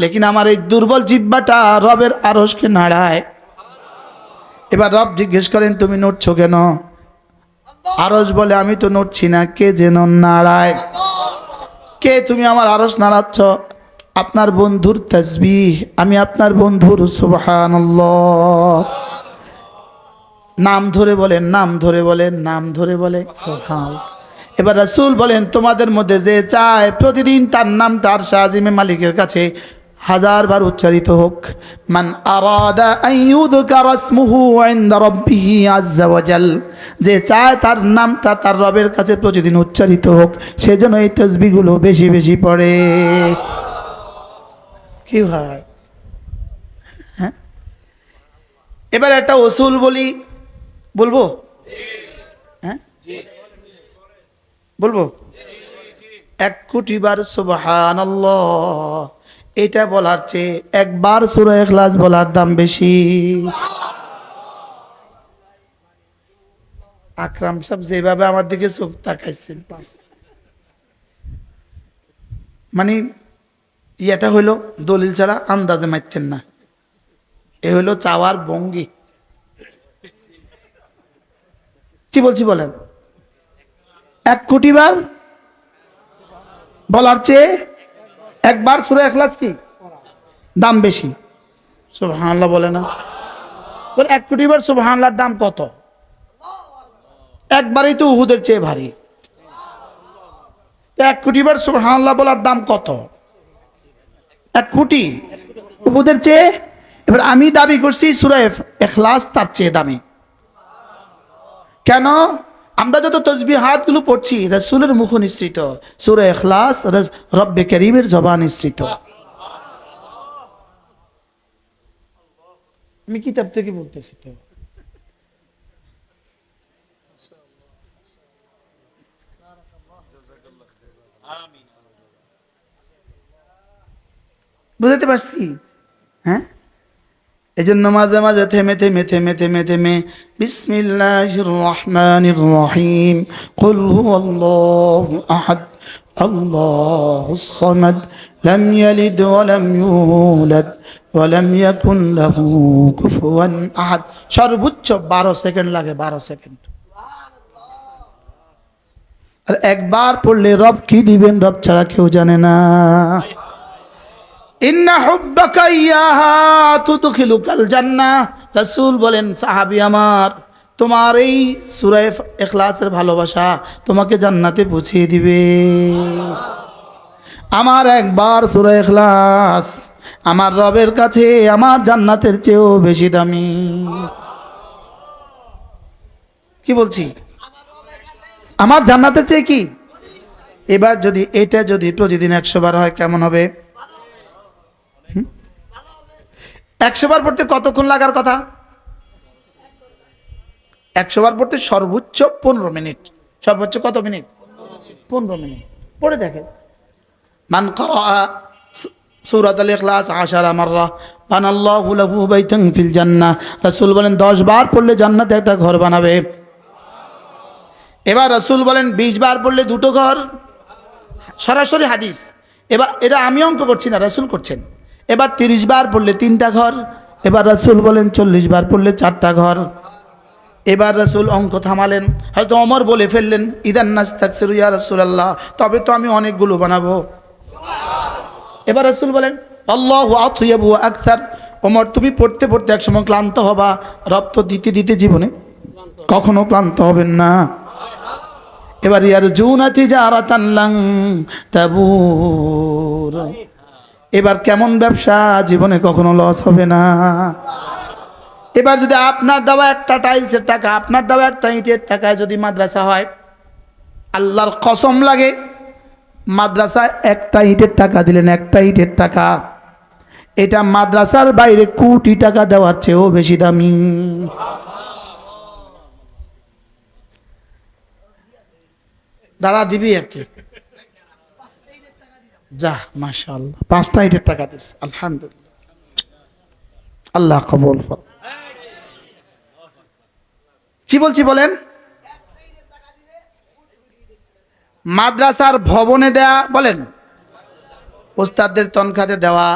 Speaker 1: লেকিন আমার এই দুর্বল জিহ্বাটা রবের আরশকে নাড়ায়। এবার রব জিজ্ঞেস করেন তুমি নড়ছো কেন? আরশ বলে আমি তো নড়ছি না, কে যেন নাড়ায়। কে? তুমি আমার আরশ নাড়াচ্ছ। আপনার বন্ধুর তাসবিহ, আমি আপনার বন্ধুর সুবহানাল্লাহ। নাম ধরে বলেন, নাম ধরে বলেন, নাম ধরে বলে সুবহানাল্লাহ। এবার রাসূল বলেন তোমাদের মধ্যে যে চায় প্রতিদিন তার নামটা আরশে আজিমে মালিকের কাছে 1000 বার উচ্চারিত হোক, মান আরাদা আন ইউযকারা ইসমুহু ইনদা রাব্বিহি আযজা ওয়া জাল, যে চায় তার নামটা তার রবের কাছে প্রতিদিন উচ্চারিত হোক, সেজন্য এই তাসবিহগুলো বেশি বেশি পড়ে। কি হয়? হ্যাঁ, এবার একটা উসুল বলবো? হ্যাঁ বলবো? 1 কোটি বার সুবহানাল্লাহ এটা বলার চেয়ে একবার সূরা ইখলাস বলার দাম বেশি। আকরাম সাহেব যেভাবে আমার দিকে চোখ তাকাইছেন, মানে এটা হইলো দলিল ছাড়া আন্দাজে মারতেন না, এ হইলো চাওয়ার ভঙ্গি। কি বলছি বলেন? 1 কোটি বার বলার চেয়ে একবার সূরা ইখলাস কি দাম বেশি। সুবহানাল্লাহ বলে না? বলে 1 কোটি বার সুবহানাল্লাহর দাম কত? একবারই তো উহুদের চেয়ে ভারী। 1 কোটি বার সুবহানাল্লাহ বলার দাম কত? 1 কোটি উহুদের চেয়ে। এবার আমি দাবি করছি সূরা ইখলাস তার চেয়ে দামি। কেন? আমরা যত তসবিহাতগুলো পড়ছি রাসূলের মুখ নিঃসৃত, সূরা ইখলাস রব্বে কারীমের জবান নিঃসৃত। আমি কিতাব থেকে বলতেছি তো। বুঝতে পারছি? হ্যাঁ, এই জন্য মাঝে মাঝে থেমে থেমে থেমে থেমে থেমে বিসমিল্লাহির রহমানির রহিম, কুল হুয়াল্লাহু আহাদ আল্লাহুস সামাদ লাম ইয়ালিদ ওয়া লাম ইউলাদ ওয়া লাম ইয়াকুন লাহু কুফুয়ান আহাদ। সর্বোচ্চ 12 সেকেন্ড লাগে, 12 সেকেন্ড। আর একবার পড়লে রব কি দিবেন রব ছাড়া কেউ জানে না। ইন্না হুব্বাকা ইয়াহা তুদখিলুকাল জান্নাহ। রাসূল বলেন, সাহাবী আমার, তোমার এই সূরা ইখলাসের ভালোবাসা তোমাকে জান্নাতে পৌঁছে দিবে। আমার একবার সূরা ইখলাস আমার রবের কাছে আমার জান্নাতের চেয়েও বেশি দামি। কি বলছি? আমার জান্নাতের চেয়ে কি? এবার যদি এটা যদি প্রতিদিন 100 বার হয় কেমন হবে? 100 বার পড়তে কতক্ষণ লাগার কথা? 100 বার পড়তে সর্বোচ্চ 15 মিনিট। সর্বোচ্চ কত মিনিট? 15 মিনিট। পড়ে দেখেন, মান ক্বারা সূরাতুল ইখলাস 10 মাররা বানাল্লাহু লাহু বাইতান ফিল জান্নাহ। রাসূল বলেন 10 বার পড়লে জান্নাতে একটা ঘর বানাবে। এবার রাসূল বলেন 20 বার পড়লে দুটো ঘর। সরাসরি হাদিস। এবার এটা আমি অঙ্ক করছি না, রাসূল করছেন। এবার 30 বার পড়লে 3টা ঘর। এবার রাসূল বলেন 40 বার পড়লে 4টা ঘর। এবার রাসূল অঙ্ক থামালেন। হয়তো ওমর বলে ফেললেন, ইদান নাস্তাকসিরু ইয়া রাসূলুল্লাহ, তবে তো আমি অনেকগুলো বানাবো। এবার রাসূল বলেন, আল্লাহু আতয়াবু ওয়া আকসার। ওমর, তুমি পড়তে পড়তে একসময় ক্লান্ত হবা, রব তো দিতে দিতে জীবনে কখনো ক্লান্ত হবেন না। এবার ইয়ারজুনা তিজারাতান লান তাবুর। এবার কেমন ব্যবসা, জীবনে কখনো লস হবে না। এবার যদি আপনার দেওয়া একটা টাইলসের টাকা, আপনার দেওয়া একটা ইটের টাকায় যদি মাদ্রাসা হয়, আল্লাহর কসম লাগে, মাদ্রাসায় একটা ইটের টাকা দিলেন, একটা ইটের টাকা, এটা মাদ্রাসার বাইরে কোটি টাকা দেওয়ার চেয়েও বেশি দামি। দাঁড়া দিবি আর কি, যা মাশাআল্লাহ 5টা ইটের টাকা দিস, আলহামদুলিল্লাহ, আল্লাহ কবুল ফর। কি বলছি বলেন? মাদ্রাসার ভবনে দেয়া, বলেন, ওস্তাদদের তনখাতে দেওয়া,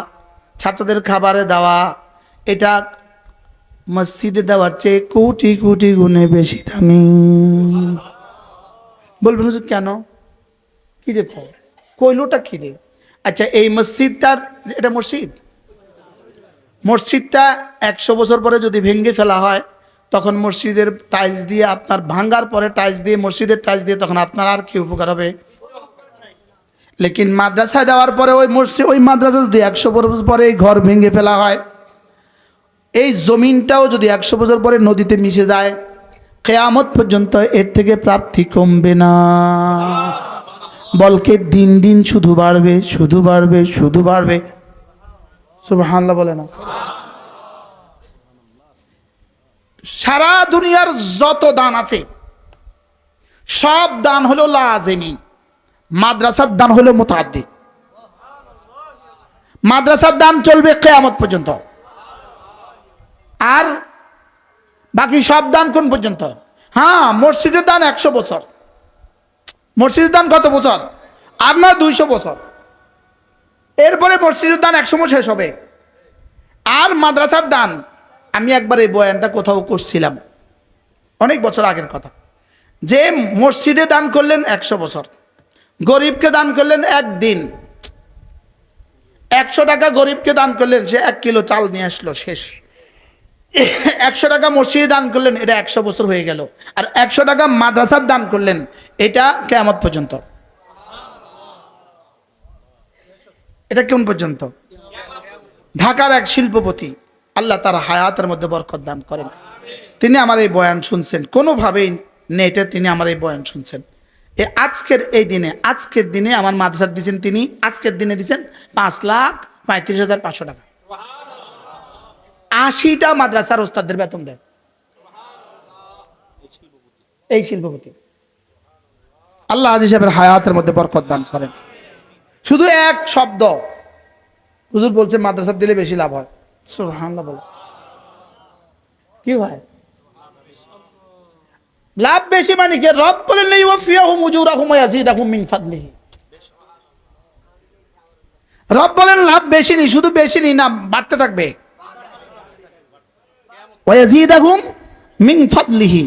Speaker 1: ছাত্রদের খাবারে দেওয়া, এটা মসজিদে দেওয়ার চেয়ে কোটি কোটি গুণে বেশি দামি। বলবেন হুজুর কেন? কি রে কইলোটা কি রে? আচ্ছা, এই মসজিদটার, এটা মসজিদ, মসজিদটা 100 বছর পরে যদি ভেঙে ফেলা হয়, তখন মসজিদের টাইলস দিয়ে, আপনার ভাঙ্গার পরে টাইলস দিয়ে, মসজিদের টাইলস দিয়ে, তখন আপনার আর কি উপকার হবে? লেকিন মাদ্রাসায় দেওয়ার পরে ওই মসজিদ, ওই মাদ্রাসা যদি 100 বছর পরে এই ঘর ভেঙে ফেলা হয়, এই জমিনটাও যদি 100 বছর পরে নদীতে মিশে যায়, কিয়ামত পর্যন্ত এর থেকে প্রাপ্তি কমবে না, বলকে দিন দিন শুধু বাড়বে, শুধু বাড়বে, শুধু বাড়বে। সুবহানাল্লাহ বলে না? সারা দুনিয়ার যত দান আছে সব দান হলো লাজিমি, মাদ্রাসার দান হলো মুতাআদ্দি। মাদ্রাসার দান চলবে কিয়ামত পর্যন্ত, আর বাকি সব দান কোন পর্যন্ত? হ্যাঁ, মসজিদের দান 100 বছর। মসজিদের দান কত বছর? আর না 200 বছর। এরপরে মসজিদের দান 100 শেষ হবে। আর মাদ্রাসার দান, আমি একবার এই বয়ানটা কোথাও করছিলাম, অনেক বছর আগের কথা, যে মসজিদে দান করলেন 100 বছর, গরিবকে দান করলেন একদিন, 100 টাকা গরিবকে দান করলেন, সে 1 কিলো চাল নিয়ে আসলো, শেষ। 100 টাকা মসজিদে দান করলেন, এটা 100 বছর হয়ে গেল। আর 100 টাকা মাদ্রাসার দান করলেন, এটা কিয়ামত পর্যন্ত। এটা কোন পর্যন্ত? ঢাকার এক শিল্পপতি, আল্লাহ তার হায়াতের মধ্যে বরকত দান করেন, তিনি আমার এই বয়ান শুনছেন, কোনোভাবেই নেটে তিনি আমার এই বয়ান শুনছেন। আজকের দিনে আমার মাদ্রাসা দিচ্ছেন তিনি, আজকের দিনে দিচ্ছেন 5,35,500 টাকা। 80টা মাদ্রাসার ওস্তাদদের বেতন দেয় এই শিল্পপতি। আল্লাহ আজিজ সাহেবের হায়াতের মধ্যে বরকত দান করেন। শুধু এক শব্দ হুজুর বলছে মাদ্রাসা দিলে বেশি লাভ হয়। সুবহানাল্লাহ বলো, কি ভাই লাভ বেশি মানে কি? রব বলেন লিওয়াফিয়াহুম উজুরাহুম ওয়া ইয়াজিদাহুম মিন ফাদলিহি। রব বলেন লাভ বেশি নি, শুধু বেশি নি না, বাড়তে থাকবে। ওয়া ইয়াজিদাহুম মিন ফাদলিহি।